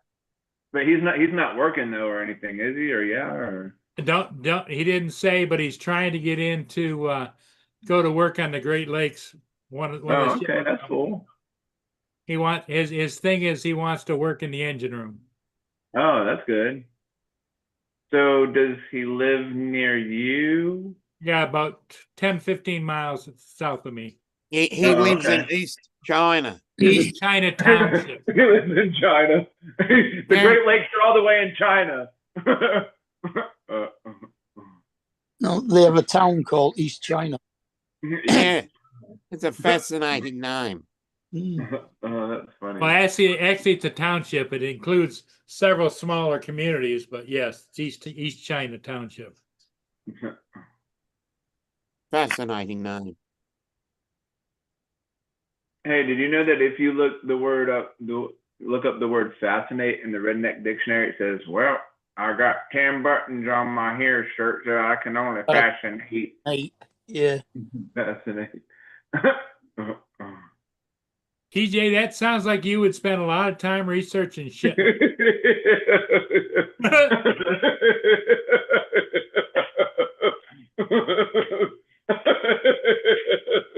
but he's not working though or anything, is he? Or yeah, or don't he didn't say, but he's trying to get into go to work on the Great Lakes. One of the oh, shipping okay, that's companies. cool. He his thing is he wants to work in the engine room. Oh, that's good. So does he live near you? Yeah, about 10, 15 miles south of me. he Oh, lives in okay. East China. East China Township. He lives in China. The Yeah. Great Lakes are all the way in China. No, they have a town called East China. Yeah, it's a fascinating name. Mm. Oh, that's funny. Well, actually, it's a township. It includes several smaller communities, but yes, it's East China Township. Fascinating name. Hey, did you know that if you look up the word fascinate in the Redneck Dictionary, it says, "Well, I got 10 buttons on my hair shirt, so I can only fascinate." Yeah. Fascinate. TJ, that sounds like you would spend a lot of time researching shit.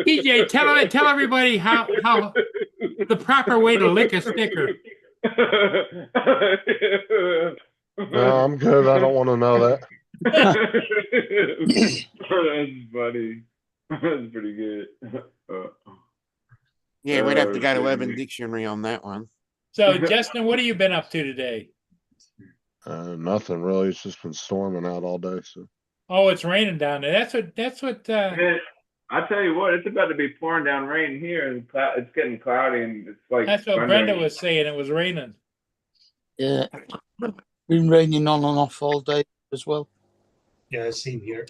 TJ, tell everybody how the proper way to lick a sticker. No, I'm good. I don't want to know that. That's funny. That's pretty good. Yeah, we'd have to go to Okay. Urban Dictionary on that one. So, Justin, what have you been up to today? Nothing really. It's just been storming out all day. So Oh, it's raining down there. That's what I tell you what, it's about to be pouring down rain here, and it's getting cloudy, and it's like that's what thundering. Brenda was saying. It was raining. Yeah. Been raining on and off all day as well. Yeah, same here.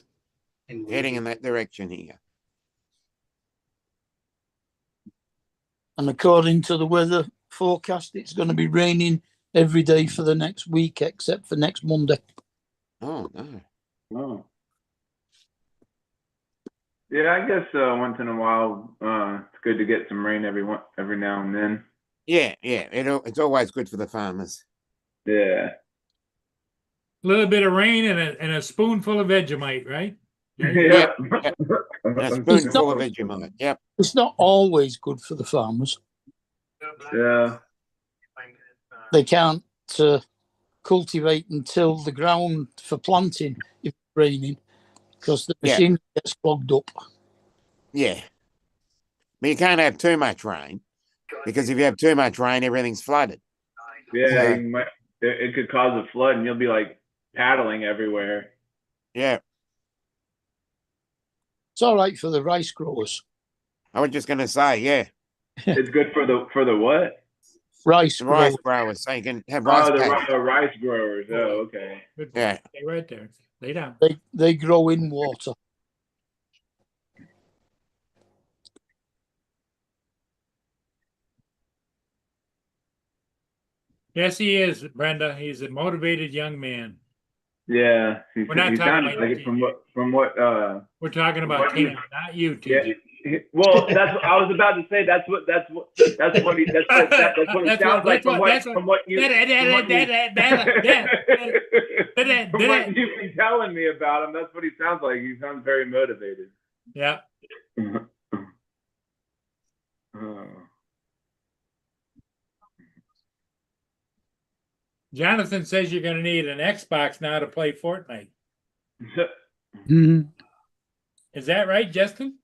And Heading in that direction here. And according to the weather forecast, it's going to be raining every day for the next week, except for next Monday. Oh no. Oh. Yeah, I guess once in a while, it's good to get some rain every now and then. Yeah. It's always good for the farmers. Yeah. A little bit of rain and a spoonful of Vegemite, right? Yeah. And a spoonful of Vegemite. Yep. It's not always good for the farmers. Yeah. They can't cultivate until the ground for planting if it's raining because the Yeah. machine gets clogged up. Yeah. But you can't have too much rain because if you have too much rain, everything's flooded. Yeah, So- you might, it could cause a flood, and you'll be like paddling everywhere. Yeah. It's all right for the rice growers. I was just going to say, yeah. It's good for the what? Rice The rice growers. growers, so you can have rice Oh, the paddies. rice growers. Oh, okay. Good. Yeah. Stay right there. Lay down. They grow in water. Yes, he is, Brenda. He's a motivated young man. Yeah, he We're not talking sounded about like you, it from what We're talking about What you- Tim, not you, Yeah. TJ. Well, that's what I was about to say. That's what he sounds like from what you from what you've been telling me about him. That's what he sounds like. He sounds very motivated. Yeah. Jonathan says you're going to need an Xbox now to play Fortnite. Mhm. Is that right, Justin?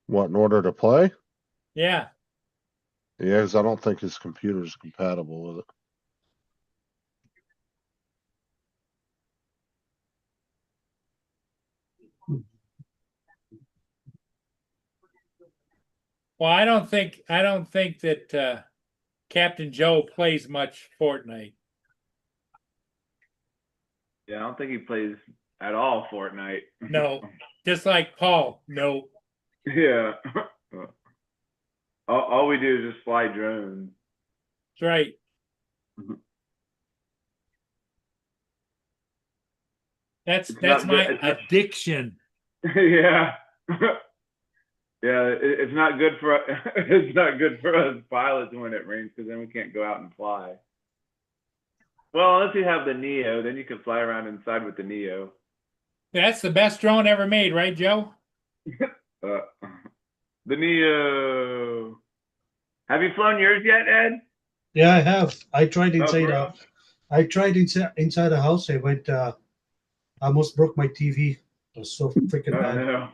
What, in order to play? Yeah. Yeah, 'cause I don't think his computer is compatible with it. Well, I don't think that Captain Joe plays much Fortnite. Yeah, I don't think he plays at all Fortnite. No, just like Paul. No. Yeah. All we do is just fly drones. That's right. That's not my good- it's not- addiction. Yeah. Yeah, it's not good for it's not good for us pilots when it rains because then we can't go out and fly. Well, unless you have the Neo, then you can fly around inside with the Neo. That's the best drone ever made, right, Joe? The Neo. Have you flown yours yet, Ed? Yeah, I have. I tried inside bro. inside the house. I went. I almost broke my TV. It was so freaking Oh, bad. no.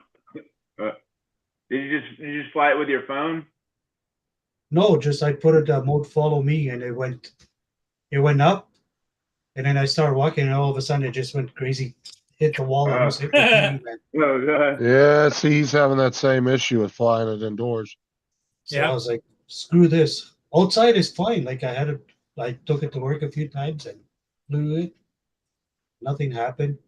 Did you just fly it with your phone? No, just I put it mode follow me, and it went up, and then I started walking, and all of a sudden it just went crazy, hit the wall, and almost hit the TV, man. Oh, God. Yeah, see, he's having that same issue with flying it indoors. So I was like, screw this. Outside is fine. Like I took it to work a few times and flew it. Nothing happened.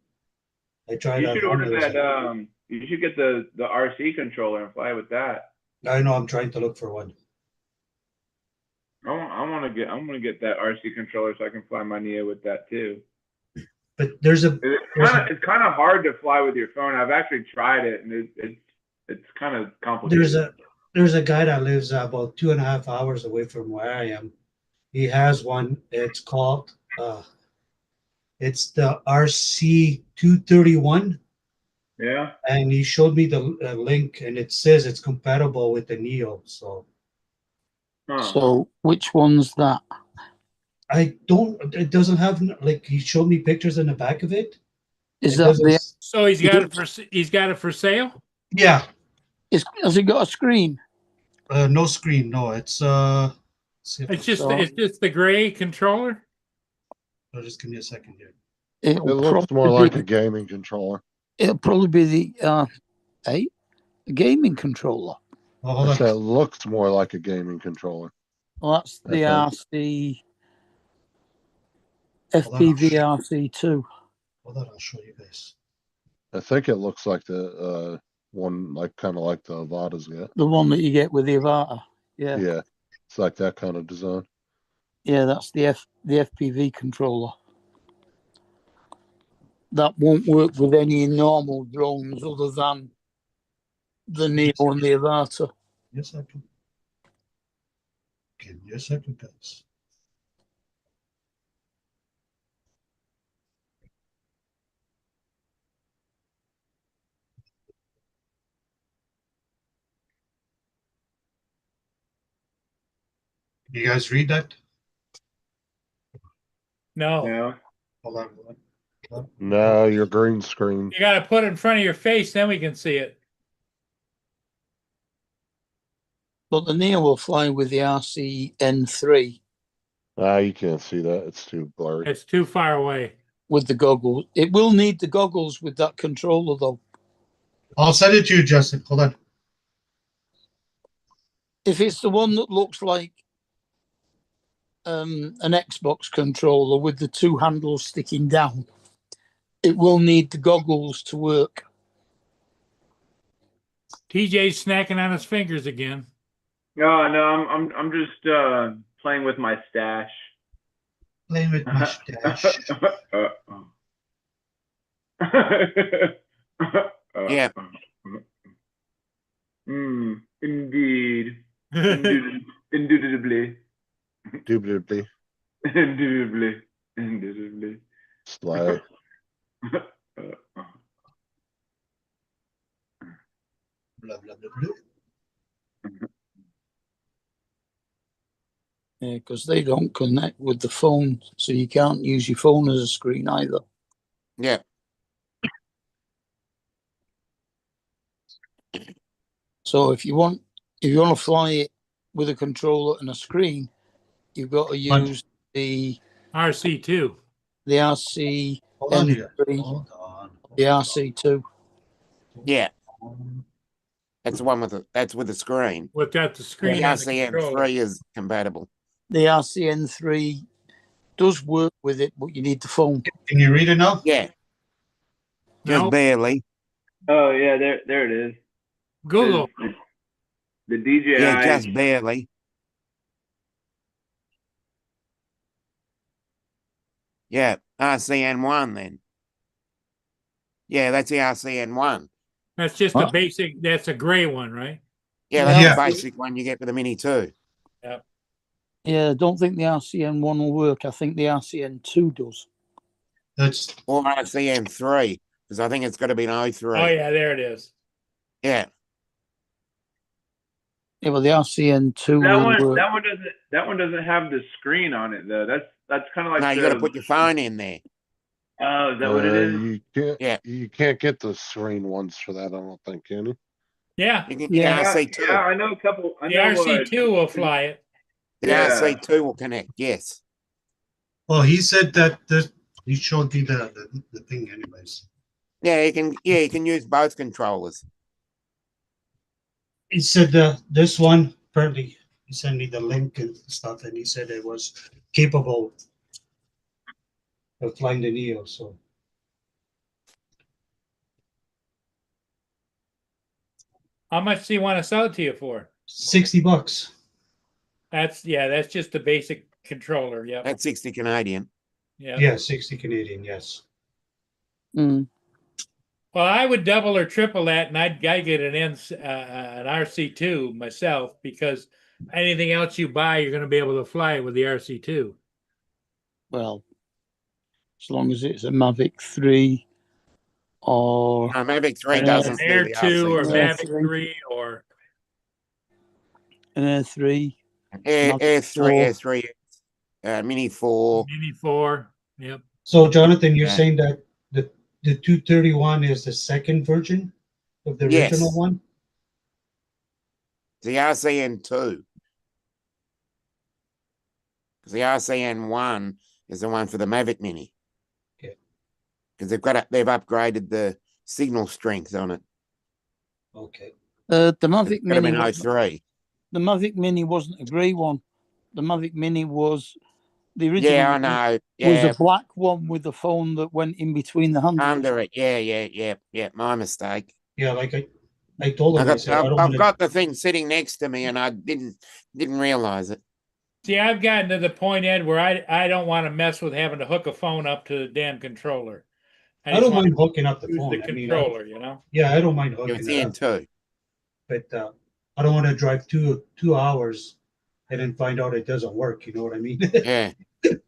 I tried You at should home. order It was that. You should get the RC controller and fly with that. I know I'm trying to look for one. I'm gonna get that RC controller so I can fly my Neo with that too. But It's kind of hard to fly with your phone. I've actually tried it, and it's kind of complicated. there's a guy that lives about 2.5 hours away from where I am. He has one. It's called it's the RC 231. Yeah. And he showed me the link, and it says it's compatible with the Neo. So So which one's that? I don't. It doesn't have like he showed me pictures in the back of it. Is It that doesn't the? s- So he's got it for sale? Yeah. Has it got a screen? No screen. No, it's see if It's I- just the gray controller. just give me a second here. It looks more like a gaming controller. It'll probably be the a gaming controller. Oh, hold I on. said it looks more like a gaming controller. Well, that's the Okay. RC Hold on, FPV RC2. Hold on, I'll show you guys. I think it looks like the one, like kind of like the Avata's got. The one that you get with the Avata. Yeah. Yeah, it's like that kind of design. Yeah, that's the FPV controller. That won't work with any normal drones other than the Neo and the Avata. Yes, I can. Give me a second, guys. You guys read that? No, No. Hold on. hold on. No, your green screen. you gotta put it in front of your face, then we can see it. But the Neo will fly with the RCN3 Ah, you can't see that. It's too blurry. It's too far away. with the goggles. It will need the goggles with that controller though. I'll send it to you, Justin. Hold on. If it's the one that looks like an Xbox controller with the two handles sticking down, it will need the goggles to work. TJ's snacking on his fingers again. No, no, I'm just playing with my stash. Playing with my stash. Yeah. Indeed. Indubitably. Indubitably. Indubitably. Indubitably. Slay. Blah, blah, blah, blah. Yeah, because they don't connect with the phone, so you can't use your phone as a screen either. Yeah. So if you want to fly it with a controller and a screen, you've got to use the RC2. RC Hold on here. N3, Hold on. the RC2. Yeah. That's the one that's with the screen. Without the screen. The and the controller. RCN3 is compatible. The RCN3 does work with it, but you need the phone. Can you read it now? Yeah. Just Nope. barely. Oh yeah, there it is. Google. The DJI. Yeah, just barely. Yeah, RCN1 then. Yeah, that's the RCN1. That's just a basic, that's a gray one, right? Yeah, that's Yeah. the basic one you get with the Mini 2. Yeah, I don't think the RCN1 will work. I think the RCN2 does. That's Or RCN3, because I think it's got to be an 03. Oh yeah, there it is. Yeah. Yeah, well, the RCN2 That will one work. that one doesn't have the screen on it though. That's kind of like No, you the, got to put your phone in there. Oh, is that what it is? You can't. Yeah. You can't get the screen ones for that. I don't think, can you? Yeah, You can Yeah. get RC2. Yeah, I know a couple. I the know, RC2 will fly it. The Yeah. RC2 will connect, yes. well, he said that he showed me the thing anyways. Yeah, you can use both controllers. He said this one apparently he sent me the link and stuff, and he said it was capable of flying the Neo. So How much do you want to sell it to you for? $60. That's just the basic controller. Yep. That's 60 Canadian. Yeah. Yeah, 60 Canadian. Yes. Mm. Well, I would double or triple that, and I'd get an RC2 myself, because anything else you buy, you're going to be able to fly it with the RC2. Well, as long as it's a Mavic 3 or No, Mavic 3 An doesn't do Air the 2 or RC2. Air Mavic 3. 3 or an Air 3. Air 3, Four. Air 3, Mini 4. Mini 4. Yep. So Jonathan, you're Yeah. saying that the 231 is the second version of the Yes. original one? The RCN2. Because the RCN1 is the one for the Mavic Mini. Okay. Because they've upgraded the signal strength on it. Okay. The Mavic It's got to be Mini. an Wasn't, 03. the Mavic Mini wasn't a grey one. The Mavic Mini was the original. Yeah, I know. Was Yeah, a black one with the phone that went in between the handles. under it. Yeah. My mistake. Yeah, like I told him, I said, I don't I've want to. got the thing sitting next to me, and I didn't realize it. See, I've gotten to the point, Ed, where I don't want to mess with having to hook a phone up to the damn controller. I don't mind hooking up the use phone. the I mean, controller, you know? yeah, I don't mind You're hooking it up, N2. but I don't want to drive two hours and then find out it doesn't work. You know what I mean? Yeah.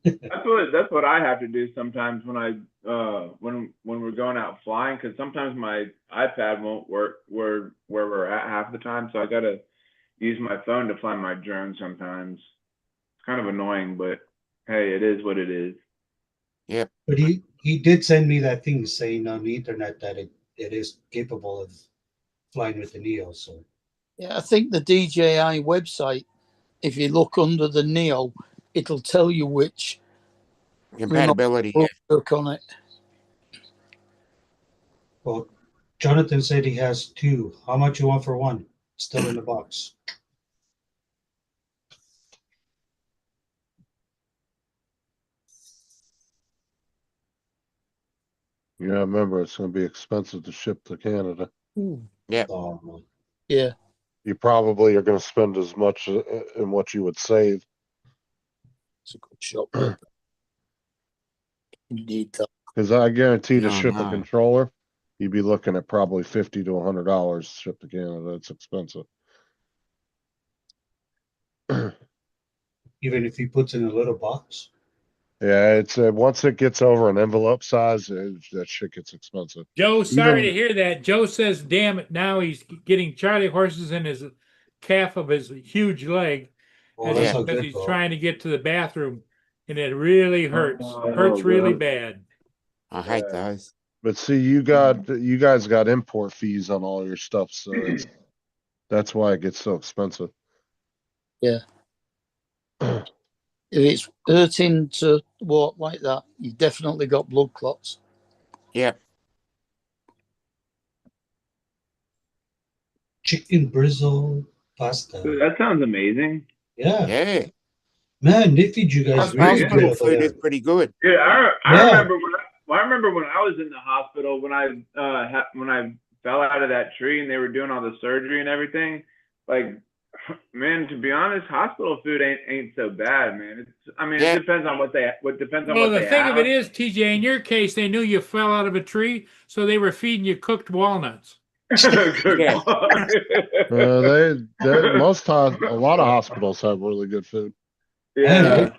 That's what I have to do sometimes when I when we're going out flying, because sometimes my iPad won't work where we're at half the time, so I gotta use my phone to fly my drone sometimes. kind of annoying, but hey, it is what it is. But he did send me that thing saying on the internet that it is capable of flying with the Neo. So Yeah, I think the DJI website, if you look under the Neo, it'll tell you which Compatibility. will work on it. well, Jonathan said he has two. How much you want for one? Still in the box. Yeah, remember, it's gonna be expensive to ship to Canada. Oh, Yeah, You probably are gonna spend as much in what you would save. it's a good shot. But indeed, Cause I guarantee to No, ship a no. controller, you'd be looking at probably $50 to $100 shipped to Canada. It's expensive. even if he puts in a little box. Yeah, it's once it gets over an envelope size, that shit gets expensive. Joe, sorry Even- to hear that. Joe says, damn it, now he's getting Charlie horses in his calf of his huge leg Well, as that's he- not because good, he's bro. trying to get to the bathroom, and it really hurts. Oh, Hurts really God. bad. I hate those. But see, you guys got import fees on all your stuff, so that's why it gets so expensive. yeah. If it's hurting to walk like that, you've definitely got blood clots. Yep. Chicken brizzle pasta. Dude, that sounds amazing. Yeah, Yeah. man, they feed you guys Really really good Hospital over food there. is pretty good. Dude, I Yeah. remember when I was in the hospital when I when I fell out of that tree and they were doing all the surgery and everything. Like, man, to be honest, hospital food ain't so bad, man. Yeah. It depends on what depends on Well, what the they thing have. of it is, TJ, in your case, they knew you fell out of a tree, so they were feeding you cooked walnuts. Good Yeah. God. A lot of hospitals have really good food. Yeah.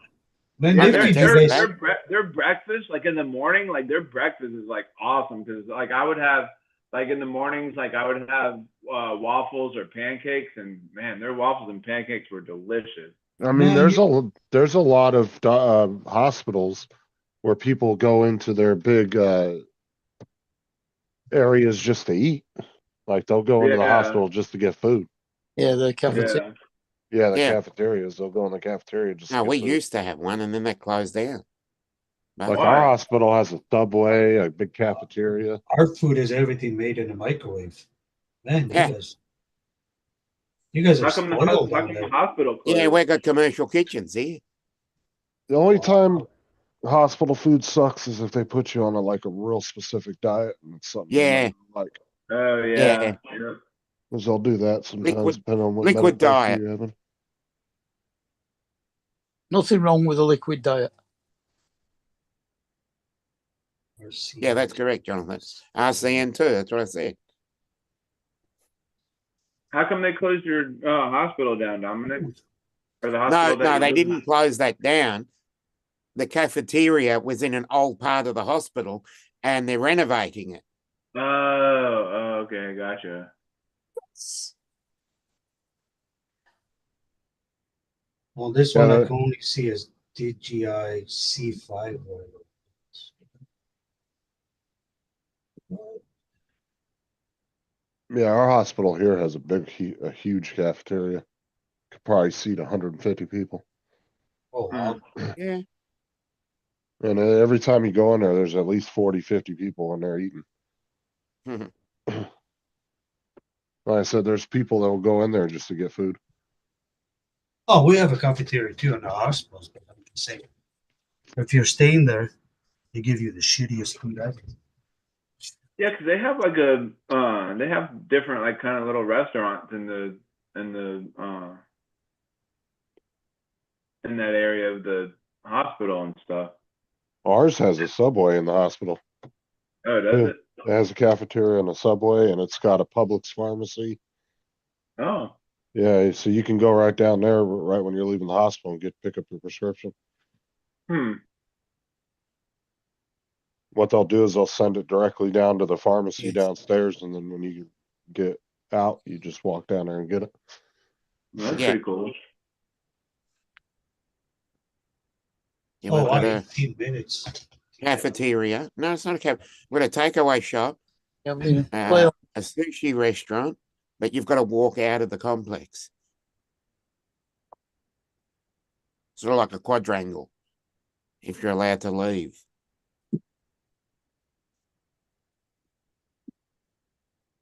Man, Yeah, they their feed test you that. guys. their breakfast, like in the morning, like their breakfast is like awesome because like I would have like in the mornings, like I would have waffles or pancakes, and man, their waffles and pancakes were delicious. I mean, Man, there's a lot of hospitals where people go into their big areas just to eat. Like they'll go into the Yeah. hospital just to get food. Yeah, the cafeteria. Yeah. Yeah, the Yeah. cafeterias. They'll go in the cafeteria just to No, get we food. used to have one and then they closed down. But Like Why? our hospital has a Subway, a big cafeteria. Our food is everything made in a microwave. Man, Yeah. you guys are How come spoiled how down come there. the hospital closed? yeah, we got commercial kitchens here. The only time hospital food sucks is if they put you on a real specific diet and it's something Yeah. you don't like. Oh Yeah. yeah. Yeah. Because they'll do that sometimes Liquid- depending on what liquid medication diet. you're having. Nothing wrong with a liquid diet. Yeah, that's correct, Jonathan. RCN too. That's what I said. How come they closed your hospital down, Dominic? Or the No, hospital that no, you they live in? didn't close that down. The cafeteria was in an old part of the hospital and they're renovating it. Oh, okay, gotcha. Well, this Yeah, one I that- can only see as DGI C5. Yeah, our hospital here has a huge cafeteria. Could probably seat 150 people. Oh, wow. Yeah. And every time you go in there, there's at least 40, 50 people in there eating. Mhm. Like I said, there's people that will go in there just to get food. Oh, we have a cafeteria too in the hospitals, but I'm just saying, if you're staying there, they give you the shittiest food ever. Yeah, because they have they have different like kind of little restaurants in that area of the hospital and stuff. Ours has a Subway in the hospital. Oh, does Yeah. it? It has a cafeteria and a Subway, and it's got a Publix pharmacy. Oh, Yeah, so you can go right down there right when you're leaving the hospital and pick up your prescription. What they'll do is they'll send it directly down to the pharmacy Yes. downstairs, and then when you get out, you just walk down there and get it. that's Yeah. pretty cool. Yeah, Oh, we've wow, got a 18 minutes. cafeteria. No, it's not a cafe. We've got a takeaway shop, Yeah, play a sushi restaurant, but you've got to walk out of the complex. Sort of like a quadrangle, if you're allowed to leave.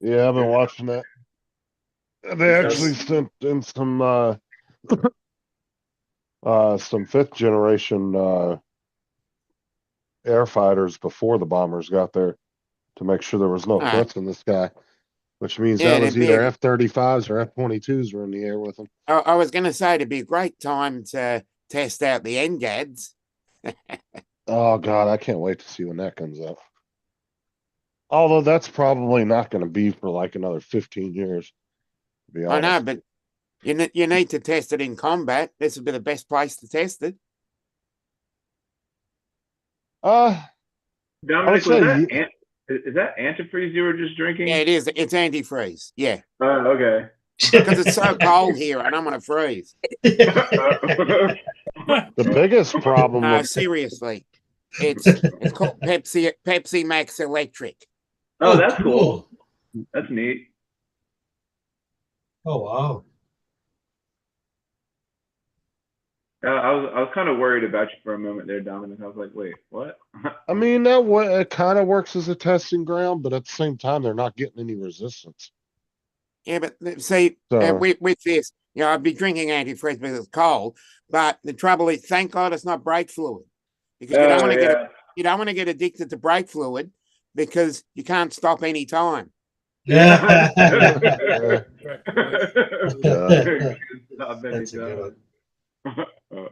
Yeah, I've been watching that. They actually sent in some fifth generation air fighters before the bombers got there to make sure there was no Right. threats in the sky, which means Yeah, that was they're either big. F-35s or F-22s were in the air with them. I was going to say it'd be a great time to test out the NGADs. Oh God, I can't wait to see when that comes up. Although that's probably not going to be for like another 15 years. To be I know, honest. but you need to test it in combat. This would be the best place to test it. I Dominic, would say is that antifreeze you were just drinking? Yeah, it is. It's antifreeze. Yeah, Oh, okay. because it's so cold here, and I'm gonna freeze. the biggest problem No, with seriously, it's called Pepsi Max Electric. Oh, that's cool. That's neat. Oh, wow. I was kind of worried about you for a moment there, Dominic. I was like, wait, what? I mean, that it kind of works as a testing ground, but at the same time, they're not getting any resistance. Yeah, but see, So, with this, I'd be drinking antifreeze because it's cold. But the trouble is, thank God it's not brake fluid, because you don't want to you don't want to get addicted to brake fluid because you can't stop any time. Yeah. Stop any That's a good time. one.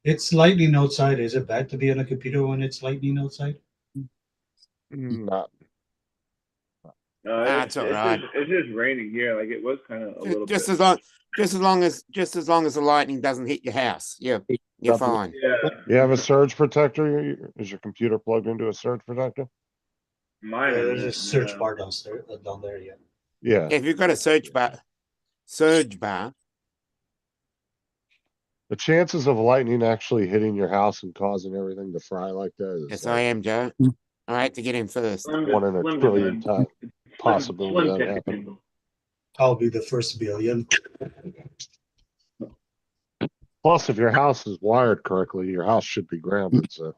It's lightning outside. Is it bad to be on a computer when it's lightning outside? not. That's all right. It's just raining here. Like it was kind of a little Just bit. as long as the lightning doesn't hit your house, you're fine. Yeah. You have a surge protector? Is your computer plugged into a surge protector? Mine Yeah, there's a isn't, search no. bar downstairs, down there. Yeah. Yeah. If you've got a surge bar, The chances of lightning actually hitting your house and causing everything to fry like that is yes, like I am, Joe. I had to get in first. one in a Slim to trillion none. time possibility Slim that to happen. none. I'll be the first billion. Plus, if your house is wired correctly, your house should be grounded. So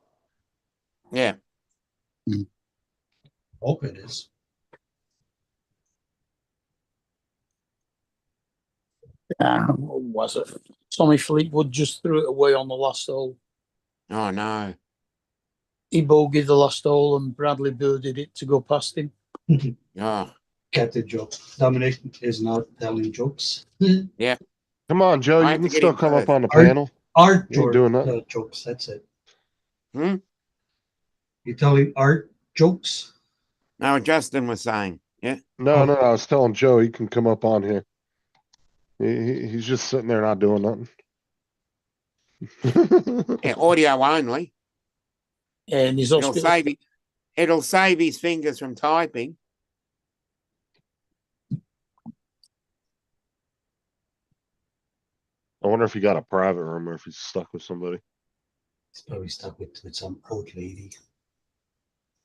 Yeah. Hope it is. What was it? Tommy Fleetwood just threw it away on the last hole. Oh no. He bogeyed the last hole and Bradley birded it to go past him. Oh. Get the joke. Dominic is not telling jokes. come on, Joe, I you have to can get still in come up first. on the Are- panel. Art You ain't doing that. jokes. That's it. Hmm? You telling art jokes? No, Justin was saying. Yeah. No, I was telling Joe he can come up on here. He's just sitting there not doing nothing. Yeah, audio only. And he's It'll save his fingers from typing. I wonder if he got a private room or if he's stuck with somebody. He's probably stuck with some old lady.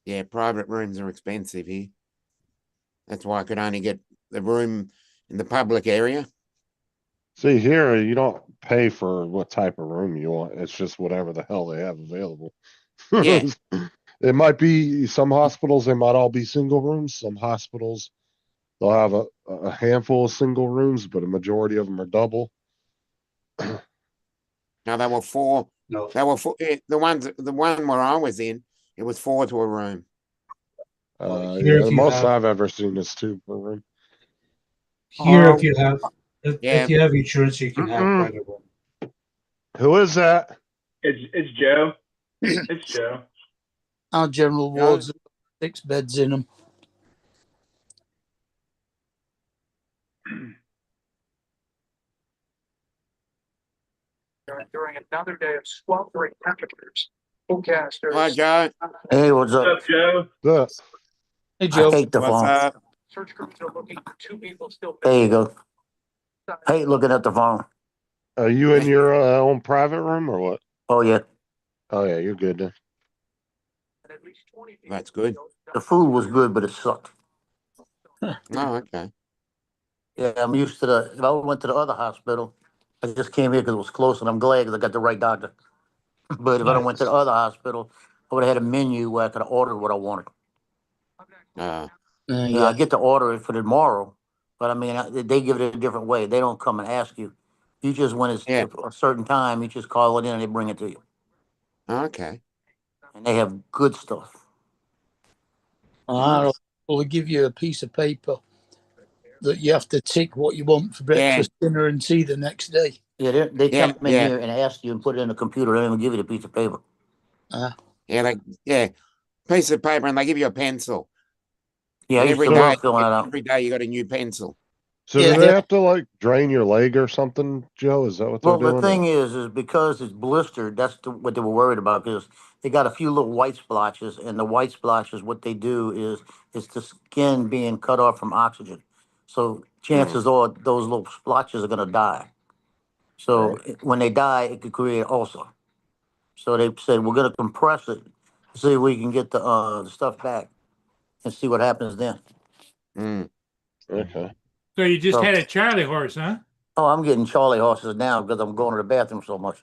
Yeah, private rooms are expensive here. That's why I could only get the room in the public area. See, here you don't pay for what type of room you want. It's just whatever the hell they have available. Yeah. It might be some hospitals, they might all be single rooms. Some hospitals, they'll have a handful of single rooms, but a majority of them are double. No, there were four. No. There were four. The one where I was in, it was 4 to a room. Here, Yeah, if the you most have- I've ever seen is 2 per room. Here, Oh. if you have if you have insurance, you can have private room. Who is that? It's Joe. It's Joe. Our general wards have 6 beds in them. During another day of sweltering temperatures, forecasters. Hi, Joe. Hey, what's What's up? up, Joe? The Hey, I Joe. hate the What's phone. up? Search crews are looking for 2 people still. There you go. Hate looking at the phone. Are you in your own private room or what? Oh yeah. Oh yeah, you're good then. That's good. The food was good, but it sucked. Oh, okay. Yeah, I'm used to if I went to the other hospital, I just came here because it was close, and I'm glad because I got the right doctor. But if I don't went to the other hospital, I would have had a menu where I could have ordered what I wanted. Uh, Yeah, I get to order it for tomorrow, but I mean, they give it a different way. They don't come and ask you. You just, when it's yeah. a certain time, you just call it in and they bring it to you. Okay. And they have good stuff. Will give you a piece of paper that you have to tick what you want for Yeah. breakfast, dinner, and tea the next day. Yeah, they Yeah. come in here and ask you and put it in the computer. They don't even give you the piece of paper. Yeah. Like, yeah. Piece of paper, and they give you a pencil. Yeah, I used Every to day, love filling that out. every day you got a new pencil. So do they have to like drain your leg or something, Joe? Is that what they're Well, doing? the thing is because it's blistered, that's what they were worried about because they got a few little white splotches, and the white splotches, what they do is it's the skin being cut off from oxygen. So chances are those little splotches are going to die. So when they die, it could create ulcer. So they said we're going to compress it, see if we can get the stuff back, and see what happens then. Okay. So you just So- had a Charlie horse, huh? Oh, I'm getting Charlie horses now because I'm going to the bathroom so much.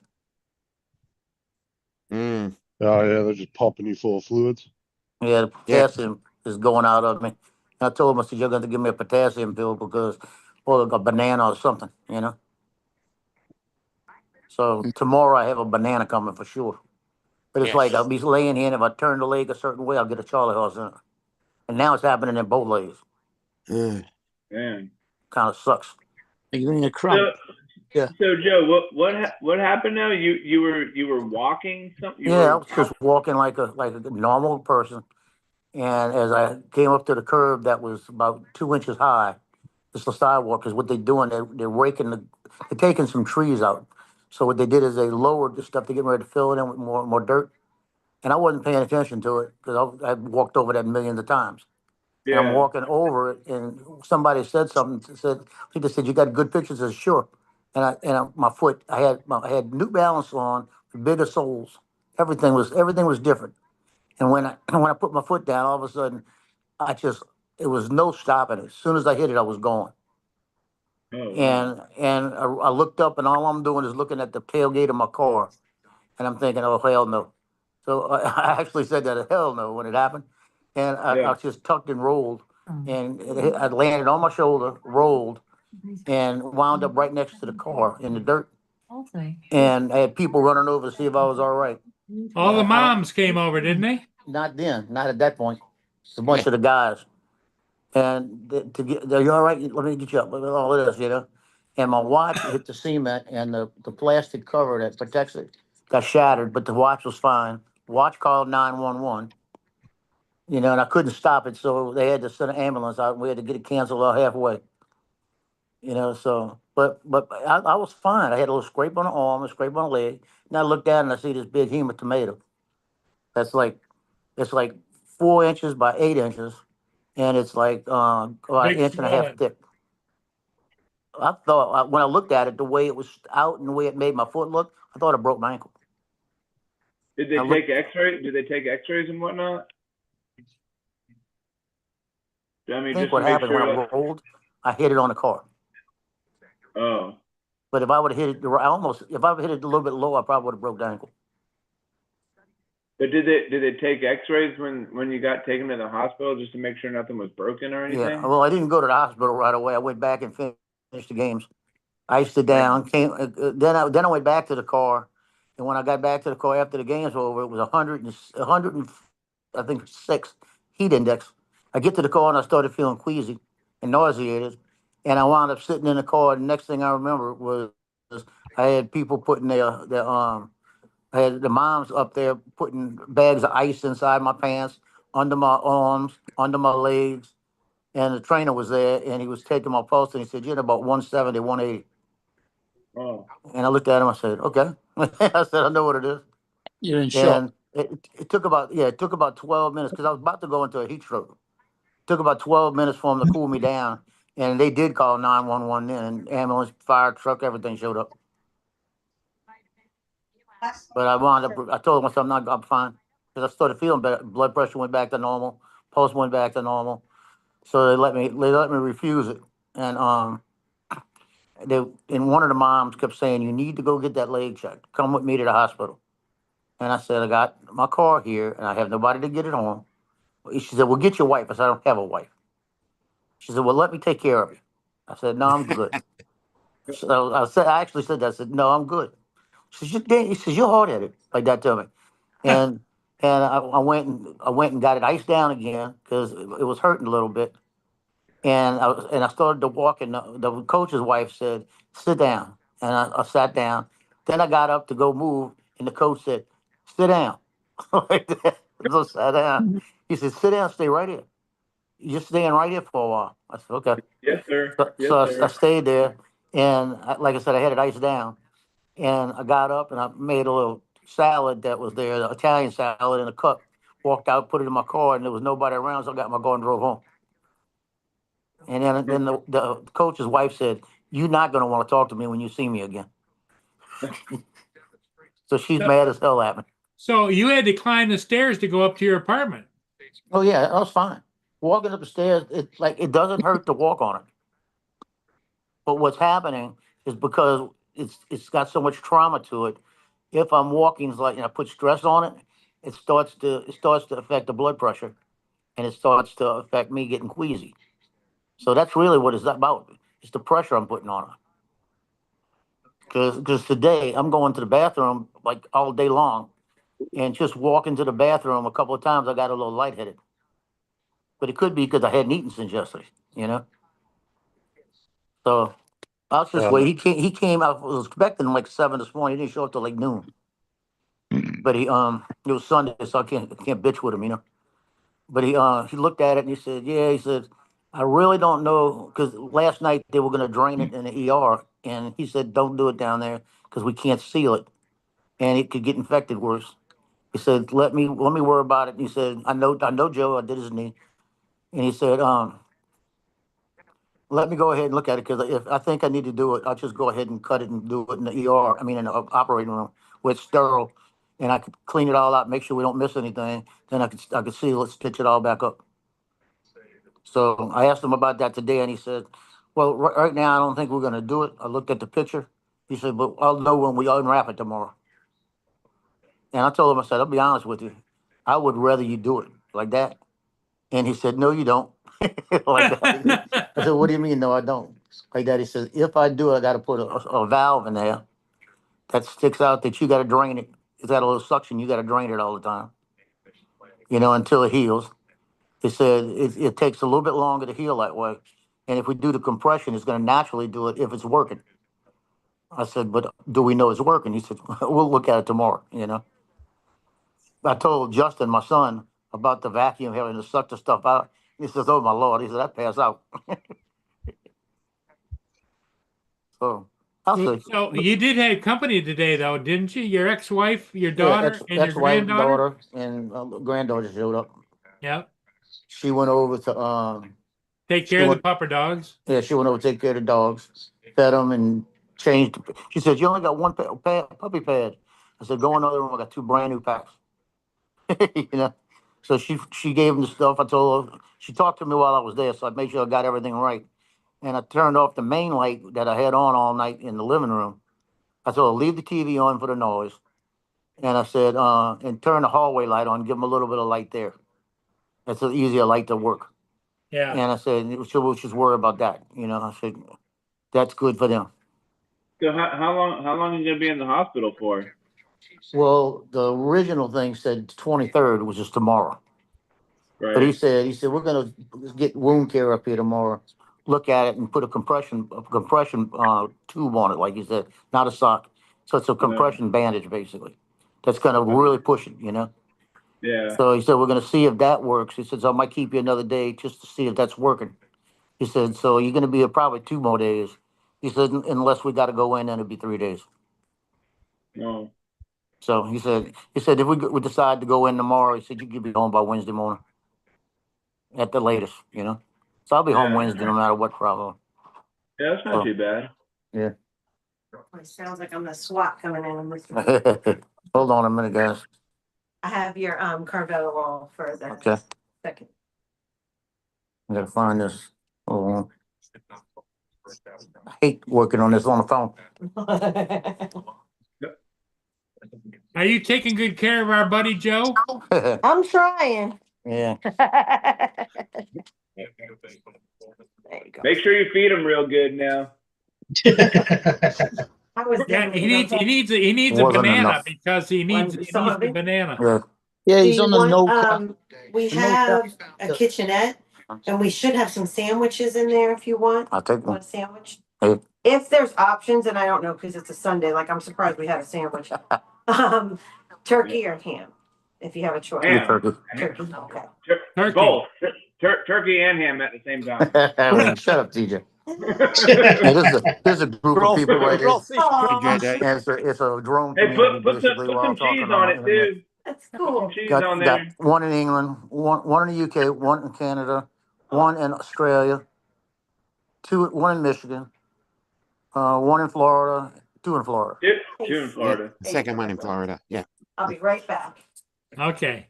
Mm. Oh yeah, they're just pumping you full of fluids. Yeah, the potassium is going out of me. And I told him, I said, you're going to give me a potassium pill because, or a banana or something, you know? So tomorrow I have a banana coming for sure. But it's like I'll be laying here, and if I turn the leg a certain way, I'll get a Charlie horse in it. And now it's happening in both legs. Mm. Man. Kind of sucks. You're in a cramp. So Joe, what happened now? You were walking something? I was just walking like a normal person. And as I came up to the curb that was about 2 inches high, it's the sidewalk is what they're doing. They're they're taking some trees out. So what they did is they lowered the stuff to get ready to fill it in with more dirt. And I wasn't paying attention to it because I walked over that millions of times. And I'm walking over it, and somebody said something. He just said, "You got good pictures." I said, "Sure." And my foot, I had New Balance on, bigger soles. Everything was different. And when I put my foot down, all of a sudden, it was no stopping it. As soon as I hit it, I was going. And I looked up, and all I'm doing is looking at the tailgate of my car, and I'm thinking, "Oh hell no!" So I actually said that, "Hell no," when it happened, and I just tucked and rolled, and I landed on my shoulder, rolled, and wound up right next to the car in the dirt. And I had people running over to see if I was all right. All the moms came over, didn't they? Not then, not at that point. It's a bunch of the guys. And are you all right? Let me get you up with all of this, you know. And my watch hit the cement, and the plastic cover that protects it got shattered, but the watch was fine. Watch called 911, you know, and I couldn't stop it, so they had to send an ambulance out, and we had to get it canceled out halfway. You know, so, but I was fine. I had a little scrape on the arm, a scrape on the leg. And I looked down and I see this big hema tomato. It's like 4 inches by 8 inches, and it's like about Big an inch and a half swelling. thick. I thought when I looked at it, the way it was out and the way it made my foot look, I thought I broke my ankle. Did they take X-rays? Did they take X-rays and whatnot? I mean, I think just what to make happened when I rolled, I hit it on the car. Oh. But if I would have hit it, if I would hit it a little bit low, I probably would have broke the ankle. But did they take X-rays when you got taken to the hospital just to make sure nothing was broken or anything? Yeah, well, I didn't go to the hospital right away. I went back and finished the games. Iced it down. Then I went back to the car, and when I got back to the car after the games were over, it was 100 and I think 6 heat index. I get to the car and I started feeling queasy and nauseated, and I wound up sitting in the car. The next thing I remember was I had people putting I had the moms up there putting bags of ice inside my pants, under my arms, under my legs. And the trainer was there, and he was taking my pulse, and he said, "You're at about 170, 180. Oh. And I looked at him, I said, "Okay." I said, "I know what it is." You're in shock. And it took about 12 minutes, because I was about to go into a heat stroke. It took about 12 minutes for him to cool me down. And they did call 911 then, and ambulance, fire truck, everything showed up. But I wound up, I told myself, I'm fine. Because I started feeling better. Blood pressure went back to normal. Pulse went back to normal. So they let me refuse it. And, and one of the moms kept saying, you need to go get that leg checked. Come with me to the hospital. And I said, I got my car here and I have nobody to get it home. She said, well, get your wife. I said, I don't have a wife. She said, well, let me take care of you. I said, no, I'm good. So I actually said that. I said, no, I'm good. She said, he says, you're hard headed, like that to me. And I went and got it iced down again because it was hurting a little bit. And I started to walk, and the coach's wife said, sit down. And I sat down. Then I got up to go move, and the coach said, sit down. Like that. So I sat down. He said, sit down, stay right here. You're staying right here for a while. I said, okay. Yes, sir. So, Yes, so I sir. stayed there, and like I said, I had it iced down. And I got up and I made a little salad that was there, the Italian salad in a cup. Walked out, put it in my car, and there was nobody around, so I got in my car and drove home. And then the coach's wife said, "You're not going to want to talk to me when you see me again." So she's mad as hell at me. So you had to climb the stairs to go up to your apartment. Oh yeah, I was fine. Walking up the stairs, it doesn't hurt to walk on it. But what's happening is because it's got so much trauma to it. If I'm walking, it's like, I put stress on it, it starts to affect the blood pressure, and it starts to affect me getting queasy. So that's really what it's about. It's the pressure I'm putting on it. Because today I'm going to the bathroom like all day long, and just walking to the bathroom a couple of times, I got a little lightheaded. But it could be because I hadn't eaten since yesterday. So I was just wait. He came. I was expecting him like 7 this morning. He didn't show up till like noon. But it was Sunday, so I can't bitch with him. But he looked at it and he said, yeah, he said, I really don't know, because last night they were going to drain it in the ER, and he said, don't do it down there because we can't seal it, and it could get infected worse. He said, let me worry about it. And he said, I know Joe, I did his knee, and he said, let me go ahead and look at it, because if I think I need to do it, I'll just go ahead and cut it and do it in the ER. I mean, in the operating room where it's sterile, and I could clean it all out, make sure we don't miss anything. Then I could seal it, stitch it all back up. So I asked him about that today, and he said, well, right now, I don't think we're going to do it. I looked at the picture. He said, but I'll know when we unwrap it tomorrow. And I told him, I said, I'll be honest with you. I would rather you do it like that. And he said, no, you don't. Like that. I said, what do you mean? No, I don't. Like that. He said, if I do it, I got to put a valve in there that sticks out that you got to drain it. It's got a little suction. You got to drain it all the time, until it heals. He said it takes a little bit longer to heal that way. And if we do the compression, it's going to naturally do it if it's working. I said, but do we know it's working? He said, we'll look at it tomorrow. I told Justin, my son, about the vacuum having to suck the stuff out. He says, oh, my Lord. He said, I'd pass out. So I'll see. So you did have company today, though, didn't you? Your ex-wife, your Yeah, daughter, and your ex-wife, granddaughter? daughter, and granddaughter showed up. Yeah. She went over to Take care of the pupper dogs. yeah, she went over to take care of the dogs, fed them, and changed. She said, you only got one puppy pad. I said, go in the other room. I got 2 brand new packs. So she gave him the stuff. I told her, she talked to me while I was there, so I made sure I got everything right. And I turned off the main light that I had on all night in the living room. I told her, leave the TV on for the noise. And I said, and turn the hallway light on, give them a little bit of light there. That's an easier light to work. Yeah. And I said, so we'll just worry about that. I said, that's good for them. So how long are you gonna be in the hospital for? Well, the original thing said 23rd, which is tomorrow. Right. But he said, we're gonna get wound care up here tomorrow, look at it and put a compression tube on it, like you said, not a sock. So it's a compression bandage basically. That's gonna really push it. Yeah. So he said, we're gonna see if that works. He said, so I might keep you another day just to see if that's working. He said, so you're gonna be here probably 2 more days. He said, unless we gotta go in, then it'll be 3 days. No. So he said, if we decide to go in tomorrow, he said, you could be home by Wednesday morning at the latest, So I'll be home Wednesday no matter what, probably. Yeah, that's not too bad. Yeah. It sounds like I'm the SWAT coming in on this one. Hold on a minute, guys. I have your Carvel roll for the Okay, second. I gotta find this. Hold on. I hate working on this on the phone. Are you taking good care of our buddy Joe? I'm trying. Yeah. There you go. Make sure you feed him real good now. I was Yeah, never- he needs a Wasn't banana enough. because he needs the Something? banana. Yeah. Yeah, Do he's you on a want, no carb. we No have carb. a kitchenette and we should have some sandwiches in there if you want. I'll take Want one. a sandwich? Hey. If there's options, and I don't know, cause it's a Sunday, like I'm surprised we had a sandwich. Turkey or ham, if you have a choice. Ham. Turkey. Turkey, okay. Turkey. Both. Turkey and ham at the same time. Shut up, TJ. Hey, this is a group of people right here. Aw, It's a drone Hey, community, put basically, we're all some talking cheese on on the it internet. too. that's Put some cool. cheese on Got there. one in England, one in the UK, one in Canada, one in Australia, one in Michigan, one in Florida, two in Florida. Two in Florida. The second one in Florida. Yeah. I'll be right back. Okay.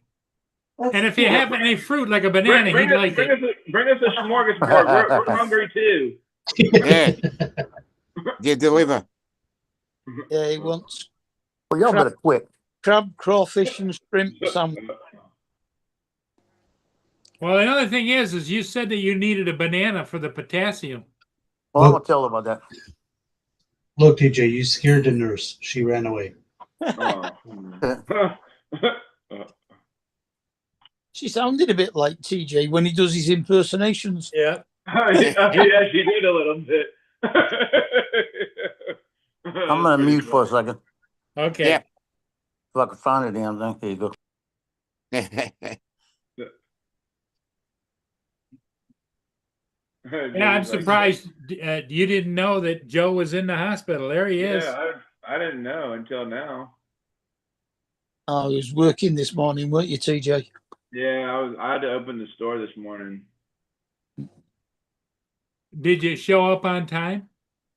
That's And if you cool. have any fruit like a banana, Bring he'd us, like bring it. us, bring us a smorgasbord. We're hungry too. Yeah. You deliver. Yeah, he wants Well, y'all better quit. crab, crawfish, and shrimp sandwich. Well, another thing is you said that you needed a banana for the potassium. Well, I'm gonna tell her about that. Look, TJ, you scared the nurse. She ran away. Oh. She sounded a bit like TJ when he does his impersonations. Yeah. Yeah, she did a little bit. I'm gonna mute for a second. Okay. Yeah. If I can find the damn thing. There you go. Yeah, I'm surprised you didn't know that Joe was in the hospital. There he is. Yeah, I didn't know until now. I was working this morning, weren't you, TJ? Yeah, I had to open the store this morning. Did you show up on time?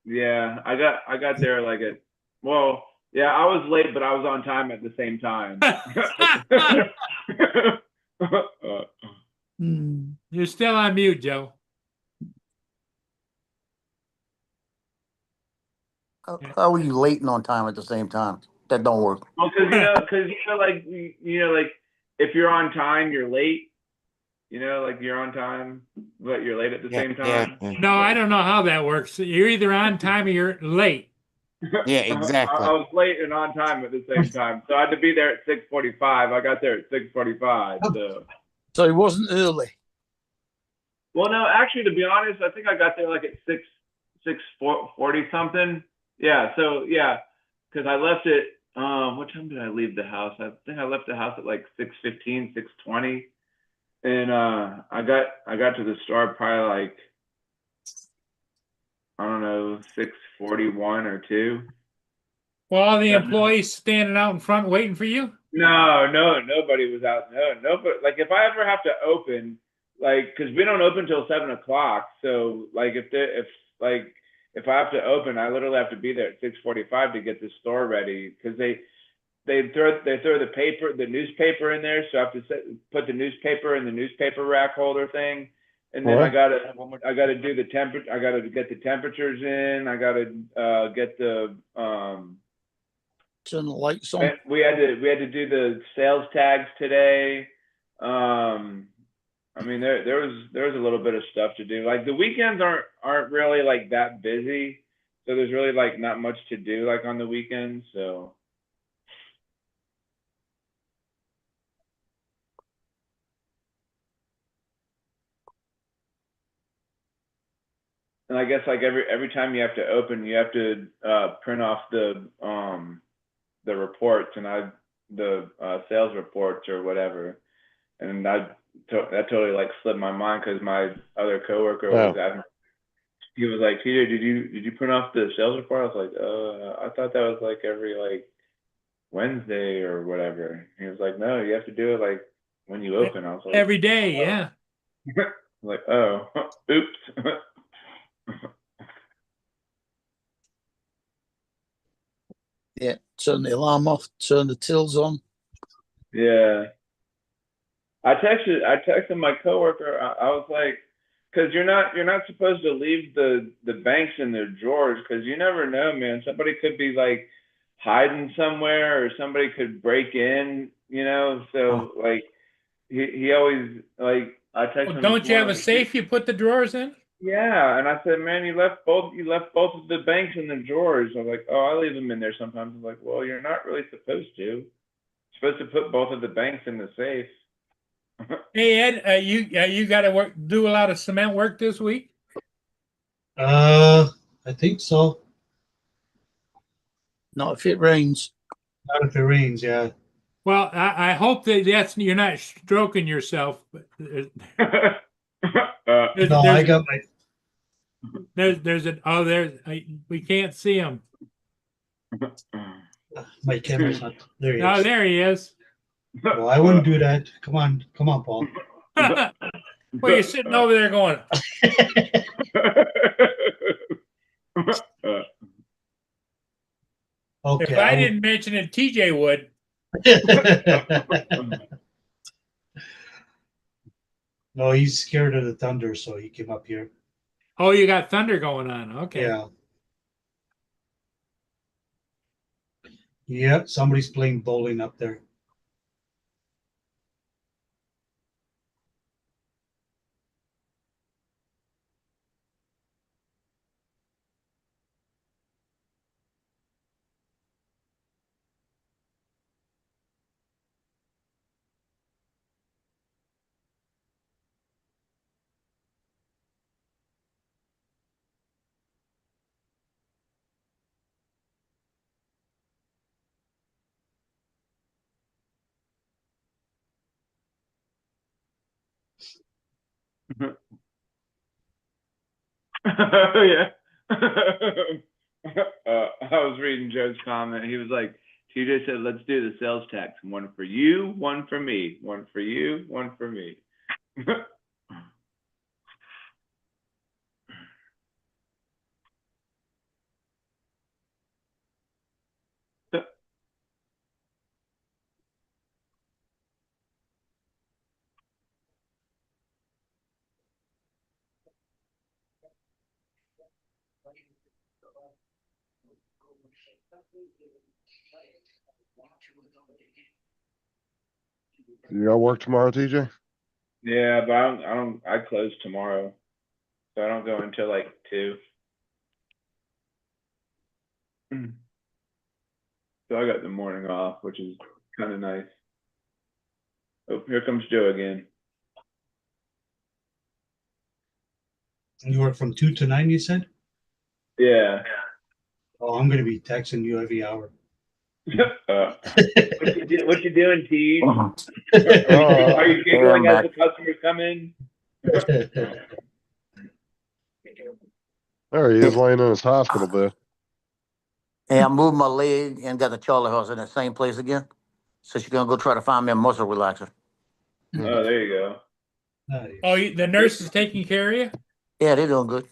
Yeah, I got there like I was late, but I was on time at the same time. You're still on mute, Joe. How are you late and on time at the same time? That don't work. Well, because like if you're on time, you're late. Like you're on time, but you're late at the same time. Yeah. No, I don't know how that works. You're either on time or you're late. Yeah, exactly. I was late and on time at the same time, so I had to be there at 6:45. I got there at 6:45. So it wasn't early. Well, no, actually, to be honest, I think I got there like at 6:40 something. Yeah, so yeah, because I left it. What time did I leave the house? I think I left the house at like 6:15, 6:20, and I got to the store probably like, I don't know, 6:41 or 2. Well, all the employees standing out in front waiting for you? No, nobody was out. No, but like if I ever have to open, like, because we don't open till 7 o'clock, so like if I have to open, I literally have to be there at 6:45 to get the store ready, because they throw the newspaper in there, so I have to put the newspaper in the newspaper rack holder thing, and then I gotta do the temperature. I gotta get the temperatures in. I gotta get the Turn the lights on. We had to do the sales tags today. I mean, there was a little bit of stuff to do. Like the weekends aren't really like that busy, so there's really like not much to do like on the weekends. So and I guess like every time you have to open, you have to print off the reports and the sales reports or whatever, and that totally like slipped my mind because my other coworker was asking. He was like, "Peter, did you print off the sales report?" I was like, I thought that was like every like Wednesday or whatever." He was like, "No, you have to do it like when you open." I was like, every day, yeah. Like, oh, oops. Yeah, turn the alarm off, turn the tills on. Yeah. I texted my coworker. I was like, because you're not supposed to leave the banks in their drawers, because you never know, man. Somebody could be like hiding somewhere, or somebody could break in, you know. So like he always like I texted Well, him. don't this you have a morning, safe you put the drawers in? Yeah, and I said, man, you left both of the banks in the drawers. I'm like, oh, I leave them in there sometimes. I'm like, well, you're not really supposed to. You're supposed to put both of the banks in the safe. Hey Ed, you got to do a lot of cement work this week. I think so. Not if it rains. Not if it rains, yeah. Well, I hope that's you're not stroking yourself. But No, I got my. We can't see him. My camera's not there. He Oh, is. there he is. Well, I wouldn't do that. Come on, Paul. Well, you're sitting over there going. Okay. If I didn't mention it, TJ would. No, he's scared of the thunder, so he came up here. Oh, you got thunder going on. Okay. Yeah. Yep, somebody's playing bowling up there. Yeah. I was reading Joe's comment. He was like, TJ said, let's do the sales tax. One for you, one for me. One for you, one for me. You got work tomorrow, TJ? Yeah, but I close tomorrow. So I don't go until like 2. So I got the morning off, which is kind of nice. Oh, here comes Joe again. You work from 2 to 9, you said? Yeah. Oh, I'm going to be texting you every hour. What you doing, T? Uh-huh. Are you giggling as the customers come in? There he is, laying in his hospital bed. Hey, I moved my leg and got the Charlie horse in the same place again. So she's gonna go try to find me a muscle relaxer. Oh, there you go. Oh, the nurse is taking care of you? Yeah, they're doing good.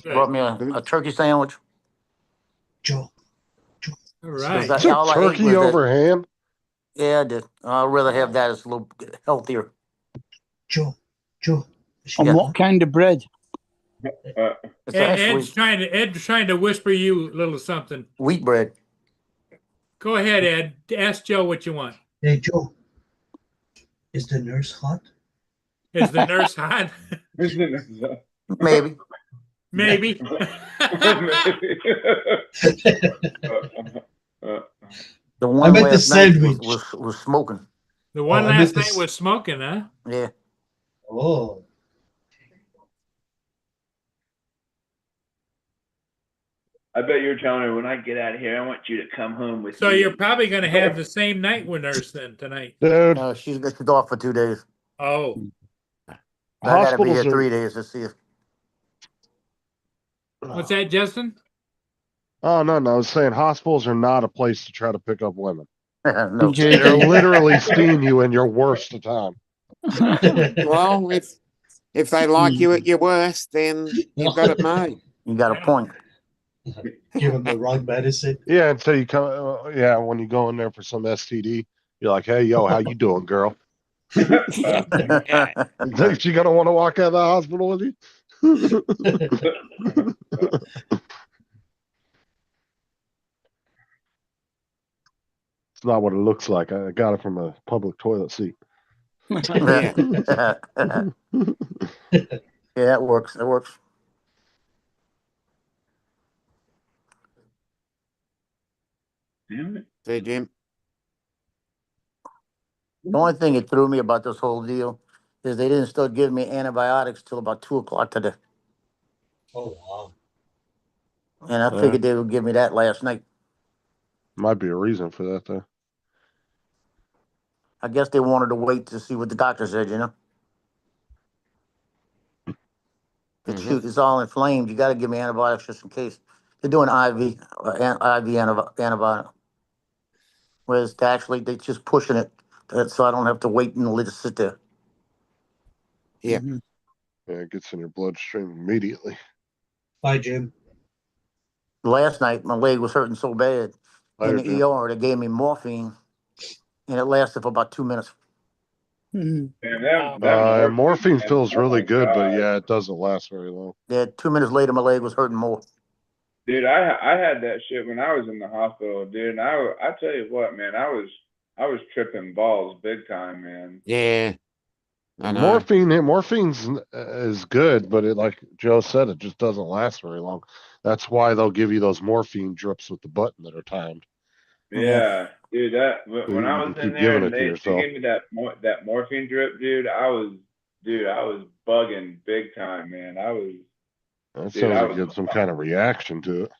Brought me a turkey sandwich. Joe. All right. That- all I ate Turkey was that- over ham? Yeah, I did. I'd rather have that. It's a little healthier. Joe. On what kind of bread? It's actually Ed's trying to whisper you a little something. wheat bread. Go ahead, Ed. Ask Joe what you want. Hey, Joe. Is the nurse hot? Is the nurse hot? Maybe. Maybe. The one bet the last night sandwich. was smoking. The one Oh, I last bet night this- was smoking, huh? Yeah. Oh. I bet you're telling her, when I get out of here, I want you to come home with So me. you're probably going to have the same night with nurse then tonight. Dude, No, she's off for 2 days. Oh, I gotta be here hospitals 3 are. days to see her. what's that, Justin? Oh, no. I was saying hospitals are not a place to try to pick up women. No. They're literally seeing you in your worst of time. Well, if they like you at your worst, then you've got it made. You got a point. Give him the wrong medicine. Yeah, until you come, yeah, when you go in there for some STD, you're like, hey, yo, how you doing, girl? You think she gonna want to walk out of the hospital with you? It's not what it looks like. I got it from a public toilet seat. Yeah. Yeah, it works. It works. Damn it. Say, Jim. The only thing that threw me about this whole deal is they didn't start giving me antibiotics till about 2 o'clock today. Oh, wow. And I figured they would give me that last night. Might be a reason for that, though. I guess they wanted to wait to see what the doctor said, you know? It's all inflamed. You got to give me antibiotics just in case. They're doing IV, antibiotic. Whereas actually, they're just pushing it so I don't have to wait and let it sit there. Yeah. Yeah, it gets in your bloodstream immediately. Bye, Jim. Last night, my leg was hurting so bad. In Later, the Jim. ER, they gave me morphine, and it lasted for about 2 minutes. Man, that Morphine man, feels oh really my good, but God. yeah, it doesn't last very long. Yeah, 2 minutes later, my leg was hurting more. Dude, I had that shit when I was in the hospital, dude. And I tell you what, man, I was tripping balls big time, man. Yeah. I know. Morphine's is good, but it, like Joe said, it just doesn't last very long. That's why they'll give you those morphine drips with the button that are timed. Yeah, dude. That So when you I can was in keep there giving and it to they yourself. gave me that morphine drip, dude. I was bugging big time, man. That Dude, sounds like you had some kind of reaction to it.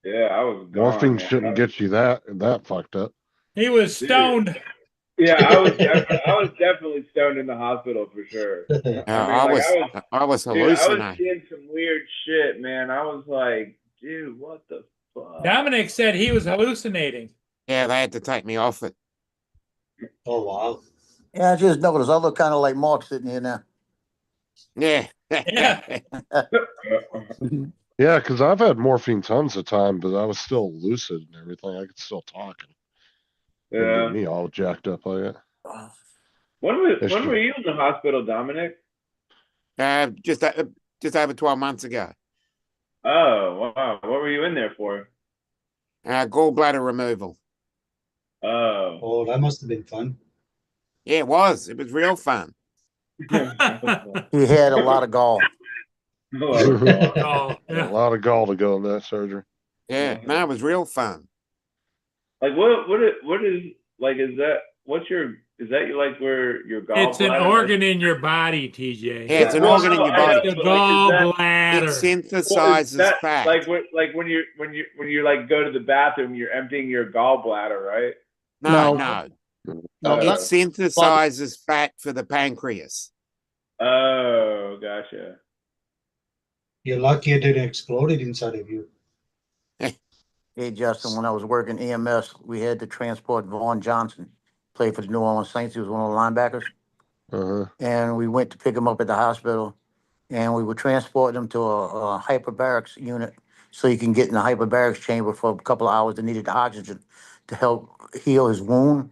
Yeah, I was gone, Morphine man. shouldn't get you that fucked up. He was Dude. stoned. Yeah, I was definitely stoned in the hospital for sure. I was Dude, I was hallucinating. seeing some weird shit, man. I was like, dude, what the fuck? Dominic said he was hallucinating. Yeah, they had to take me off it. Oh, wow. Yeah, I just noticed. I look kind of like Mark sitting here now. Yeah. Yeah. Yeah, because I've had morphine tons of time, but I was still lucid and everything. I could still talk. Didn't Yeah. get me all jacked up like that. When were you in the hospital, Dominic? Just over 12 months ago. Oh, wow. What were you in there for? Gallbladder removal. Oh. Oh, that must have been fun. Yeah, it was. It was real fun. He had a lot of gall. Oh, A lot of gall to go in that surgery. Yeah, no, it was real fun. Like what is like is that like where your gallbladder? It's an organ in your body, TJ. Yeah, it's an organ in your body. The gallbladder. It synthesizes fat. Like when you like go to the bathroom, you're emptying your gallbladder, right? No. No, It synthesizes fat for the pancreas. Oh, gotcha. You're lucky it didn't explode inside of you. Hey, Justin, when I was working EMS, we had to transport Vaughn Johnson, played for the New Orleans Saints. He was one of the linebackers. And we went to pick him up at the hospital, and we were transporting him to a hyperbarics unit so he can get in the hyperbarics chamber for a couple of hours. They needed the oxygen to help heal his wound.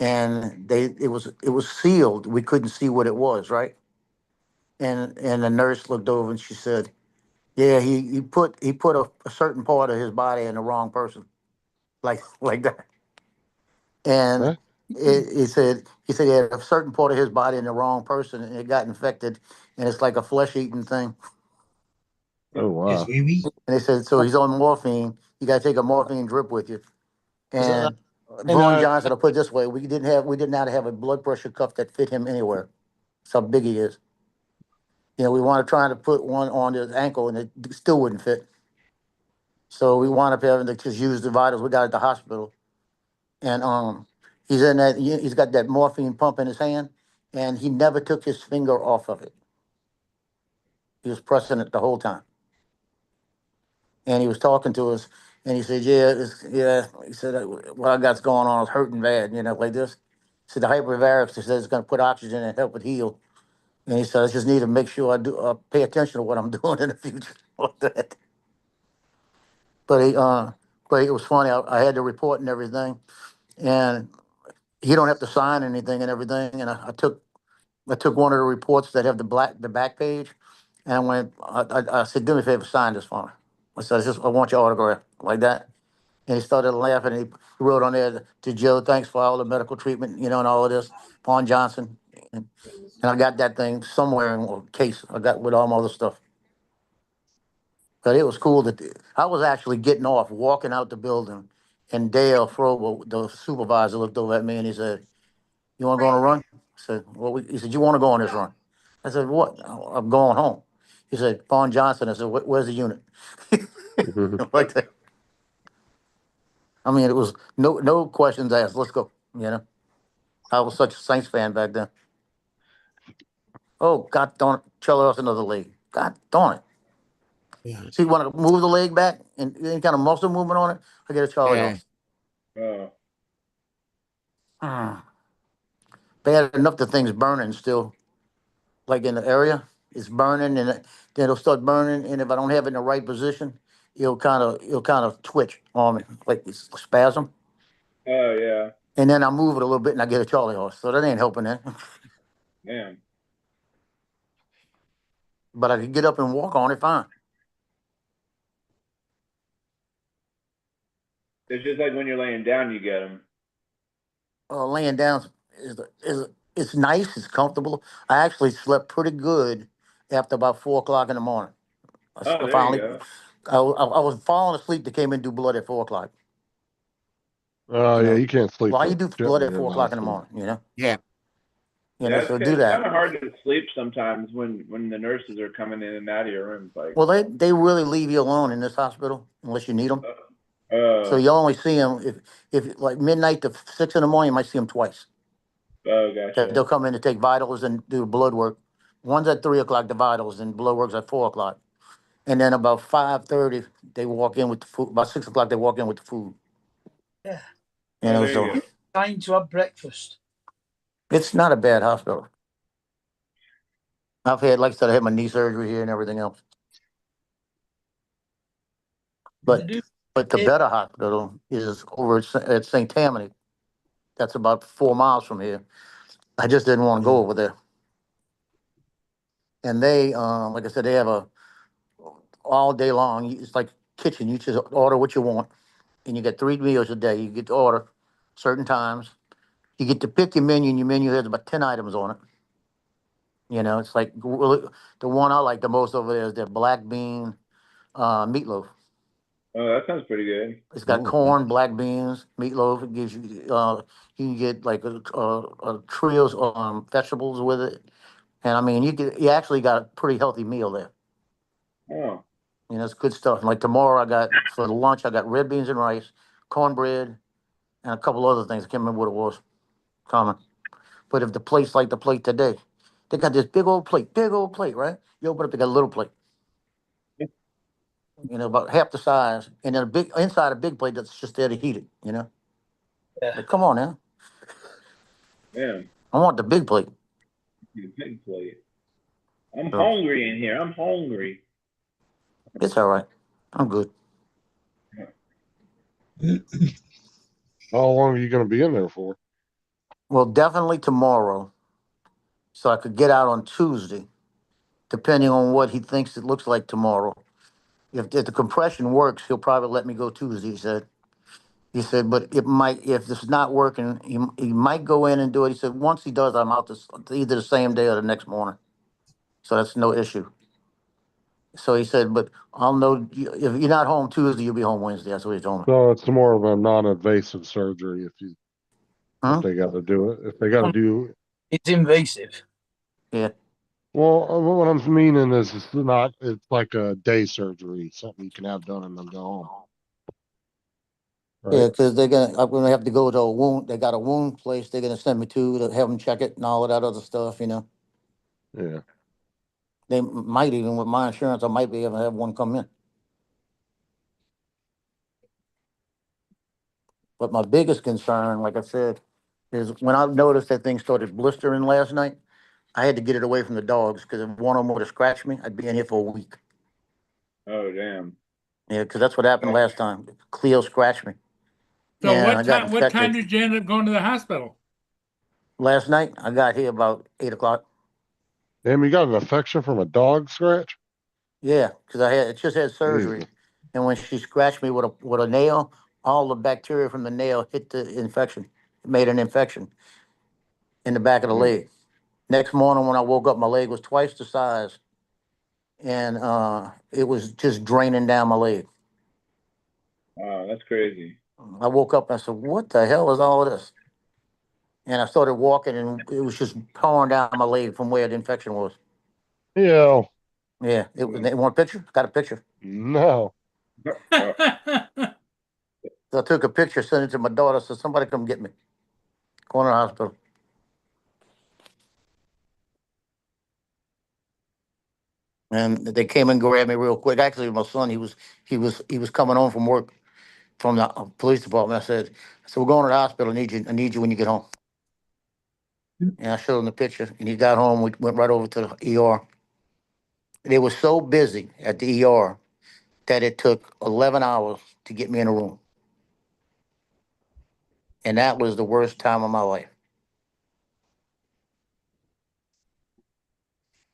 And it was sealed. We couldn't see what it was, right? And the nurse looked over and she said, yeah, he put a certain part of his body in the wrong person, like that. And he said he had a certain part of his body in the wrong person, and it got infected, and it's like a flesh eating thing. Oh wow! His wee-wee? And they said, so he's on morphine. You got to take a morphine drip with you. And Vaughn Johnson, I'll put it this way: we did not have a blood pressure cuff that fit him anywhere. That's how big he is. You know, we wanted trying to put one on his ankle, and it still wouldn't fit. So we wound up having to just use the vitals. We got it at the hospital, and he's in that. He's got that morphine pump in his hand, and he never took his finger off of it. He was pressing it the whole time, and he was talking to us, and he said, "Yeah." He said, "What I got's going on is hurting bad, you know, like this." He said, "The hyperbarics," he said, "is going to put oxygen and help it heal." And he said, "I just need to make sure I do pay attention to what I'm doing in the future." Like that. but it was funny. I had the report and everything, and he don't have to sign anything and everything. And I took one of the reports that have the back page, and I said, do me a favor, sign this for me. I said, I want your autograph like that. And he started laughing. And he wrote on there to Joe, thanks for all the medical treatment, and all of this. Vaughn Johnson, and I got that thing somewhere in a case. I got with all my other stuff. But it was cool that I was actually getting off, walking out the building, and Dale Frobo, the supervisor, looked over at me and he said, "You want to go on a run?" I said, he said, "You want to go on this run?" I said, "What? I'm going home." He said, "Vaughn Johnson." I said, "Where's the unit?" Like that. I mean, it was no questions asked. Let's go. I was such a Saints fan back then. Oh, God darn it. Charlie lost another leg. God darn it. Yeah. So you want to move the leg back and any kind of muscle movement on it? I get a Charlie Yeah. horse. Oh, Bad enough the thing's burning still, like in the area. It's burning, and then it'll start burning. And if I don't have it in the right position, it'll kind of twitch on me, like it's a spasm. oh yeah, And then I move it a little bit, and I get a Charlie horse. So that ain't helping that. man. But I can get up and walk on it fine. It's just like when you're laying down, you get them. Laying down is it's nice. It's comfortable. I actually slept pretty good after about 4 o'clock in the morning. Oh, I there you finally, go. I was falling asleep. They came in and do blood at 4 o'clock. Oh You yeah, know, you can't sleep why for you do shit blood when at you're in four the o'clock in the hospital. morning? Yeah. Yeah, So it's do that. kind of hard to sleep sometimes when the nurses are coming in and out of your rooms. Like, Well, they really leave you alone in this hospital unless you need them. So oh, you only see them if like midnight to 6 in the morning. You might see them twice. oh, gotcha. They'll come in to take vitals and do blood work. One's at 3 o'clock, the vitals, and blood work's at 4 o'clock. And then about 5:30, they walk in with the food. About 6 o'clock, they walk in with the food. Yeah. Oh, there So you go. Time to have breakfast. it's not a bad hospital. I've had, like I said, I had my knee surgery here and everything else. But do- the better hospital is over at St. Tammany. That's about 4 miles from here. I just didn't want to go over there. And they, like I said, they have a all day long. It's like kitchen. You just order what you want, and you get 3 meals a day. You get to order certain times. You get to pick your menu, and your menu has about 10 items on it. It's like really, the one I like the most over there is their black bean meatloaf. Oh, that sounds pretty good. It's got Oh, corn, black beans, meatloaf. It gives you, you can get like a trios vegetables with it, and I mean, you actually got a pretty healthy meal there. Oh, It's good stuff. Like tomorrow, for the lunch, I got red beans and rice, cornbread, and a couple other things. I can't remember what it was. Common, but if the plate's like the plate today, they got this big old plate, right? You open up, they got a little plate. About half the size, and then a big inside a big plate that's just there to heat it. Yeah. Like, come on now, man, I want the big plate. big plate. I'm So hungry in here. I'm hungry. it's all right. I'm good. How long are you going to be in there for? Well, definitely tomorrow, so I could get out on Tuesday, depending on what he thinks it looks like tomorrow. If the compression works, he'll probably let me go Tuesday. He said. He said, but it might, if this is not working, he might go in and do it. He said, once he does, I'm out either the same day or the next morning. So that's no issue. So he said, but I'll know if you're not home Tuesday, you'll be home Wednesday. That's what he told me. So it's more of a non-invasive surgery if Hmm? they got to do it. If they got to do, It's invasive. Yeah. well, what I'm meaning is it's like a day surgery, something you can have done and then go home. Yeah, Right? because I'm gonna have to go to a wound. They got a wound place. They're gonna send me to have them check it and all of that other stuff. Yeah. They might even with my insurance, I might be able to have one come in. But my biggest concern, like I said, is when I noticed that thing started blistering last night. I had to get it away from the dogs because if one of them would have scratched me, I'd be in here for a week. Oh, damn. Yeah, because that's what happened last time. Cleo scratched me. So And I what got time, what time infected. did you end up going to the hospital? Last night, I got here about 8 o'clock. Damn, you got an infection from a dog scratch? Yeah, because it just had surgery. Jesus. And when she scratched me with a nail, all the bacteria from the nail hit the infection. It made an infection in the back of the Mm. leg. Next morning when I woke up, my leg was twice the size. And it was just draining down my leg. Wow, that's crazy. I woke up and I said, what the hell is all of this? And I started walking and it was just pouring down my leg from where the infection was. Yeah. Yeah, it was. They want a picture? Got a picture. No. So I took a picture, sent it to my daughter, said, somebody come get me. Going to the hospital. And they came and grabbed me real quick. Actually, my son, he was coming home from work from the police department. I said, we're going to the hospital. I need you when you get home. And I showed him the picture and he got home. We went right over to the ER. They were so busy at the ER that it took 11 hours to get me in a room. And that was the worst time of my life.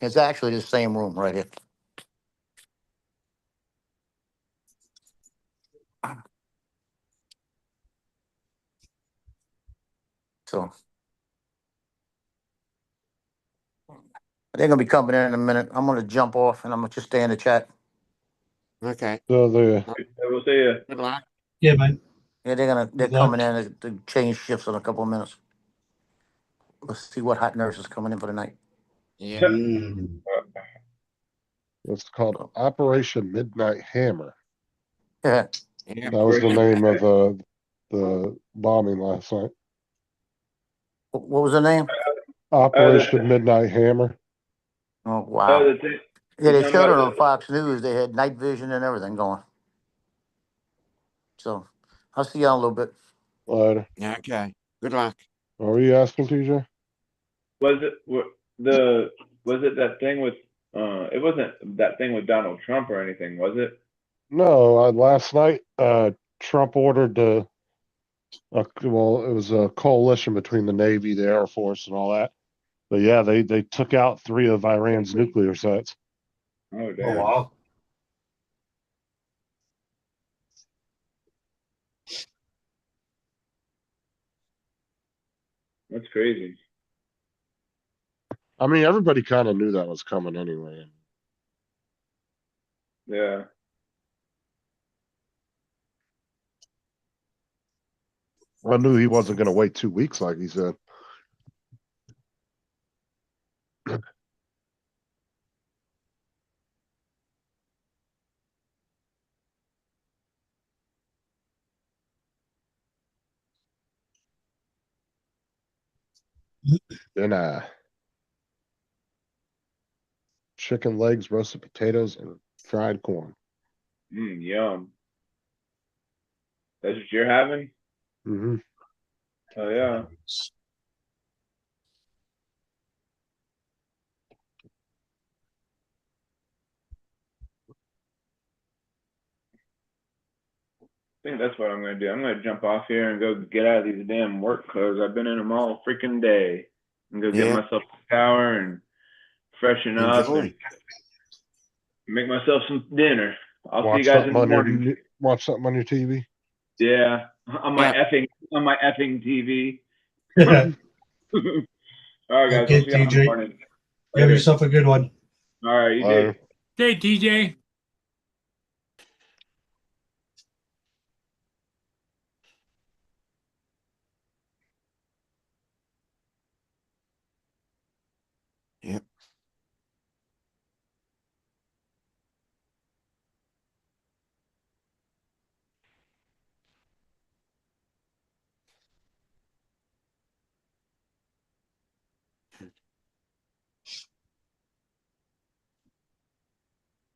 It's actually the same room right here. So they're gonna be coming in a minute. I'm gonna jump off and I'm gonna just stay in the chat. Okay. So the We'll see you. Good luck. Yeah, man. Yeah, they're Good coming luck. in to change shifts in a couple of minutes. Let's see what hot nurse is coming in for the night. Yeah. Mm. it's called Operation Midnight Hammer. Yeah. Yeah. That was the name of the bombing last night. What was the name? Operation Midnight Hammer. Oh wow. the thing, Yeah, they talking showed about it on Fox News. They had night vision and everything going. So I'll see y'all in a little bit. Later. Okay. Good luck. What were you asking, TJ? was it that thing with it wasn't that thing with Donald Trump or anything, was it? No, last night, Trump ordered well, it was a coalition between the Navy, the Air Force, and all that. But yeah, they took out 3 of Iran's nuclear sites. Oh Oh, damn. wow. That's crazy. I mean, everybody kind of knew that was coming anyway. Yeah. I knew he wasn't going to wait 2 weeks, like he said. Then chicken legs, roasted potatoes, and fried corn. Yum. That's what you're having? Mm-hmm. Oh yeah. I think that's what I'm gonna do. I'm gonna jump off here and go get out of these damn work clothes. I've been in them all freaking day. And go get Yeah. myself a shower and freshen up Enjoy. and make myself some dinner. I'll see Watch you guys in something the on morning. your TV. Yeah, on my effing TV. All right, guys. Okay, I'll see you in the TJ. morning. Have Later. yourself a good one. All right, you too. Hey, TJ. Yep.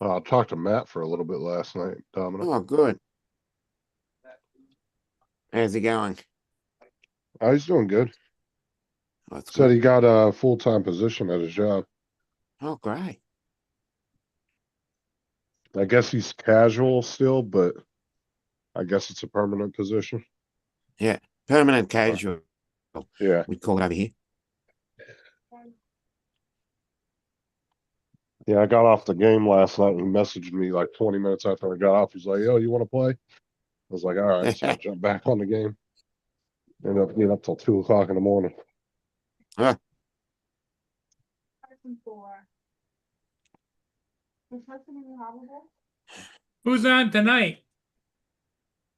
I talked to Matt for a little bit last night, Dominic. Oh, good. How's he going? Oh, he's doing good. Oh, that's Said good. he got a full-time position at his job. Oh, great. I guess he's casual still, but I guess it's a permanent position. Permanent casual, Yeah. we call it over here. Yeah, I got off the game last night and he messaged me like 20 minutes after I got off. He's like, yo, you want to play? I was like, all right. So I jumped back on the game. Ended up being up till 2 o'clock in the morning. Who's on tonight?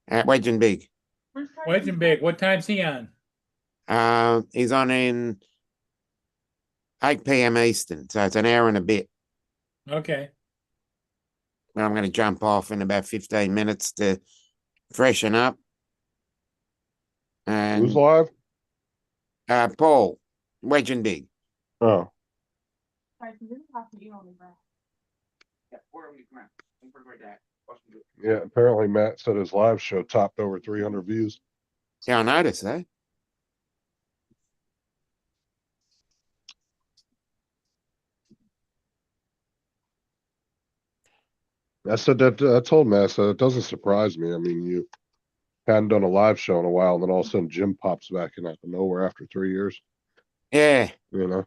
At Wedge and Big. Wedge and Big. What time's he on? He's on in 8 p.m. Eastern, so it's an hour and a bit. Okay. But I'm going to jump off in about 15 minutes to freshen up. And Who's live? Paul, Wedge and Big. Oh, yeah. Apparently Matt said his live show topped over 300 views. Yeah, I noticed that. I said that, I told Matt, I said, it doesn't surprise me. I mean, you hadn't done a live show in a while, and then all of a sudden Jim pops back in out of nowhere after 3 years, Yeah. you know?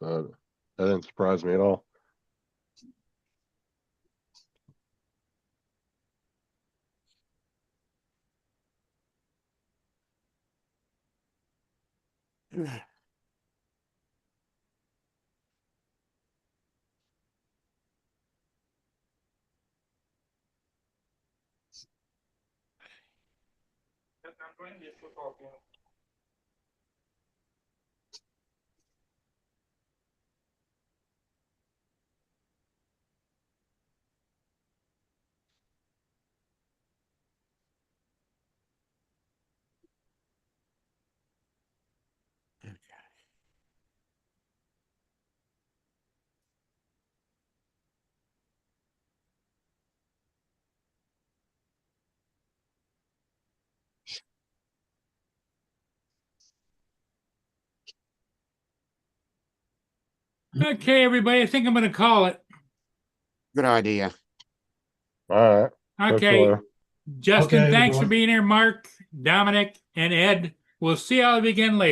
That didn't surprise me at all. Okay, everybody. I think I'm going to call it. Good idea. All right. Okay. later. Justin, Okay, thanks for everyone. being here. Mark, Dominic, and Ed. We'll see you all again later.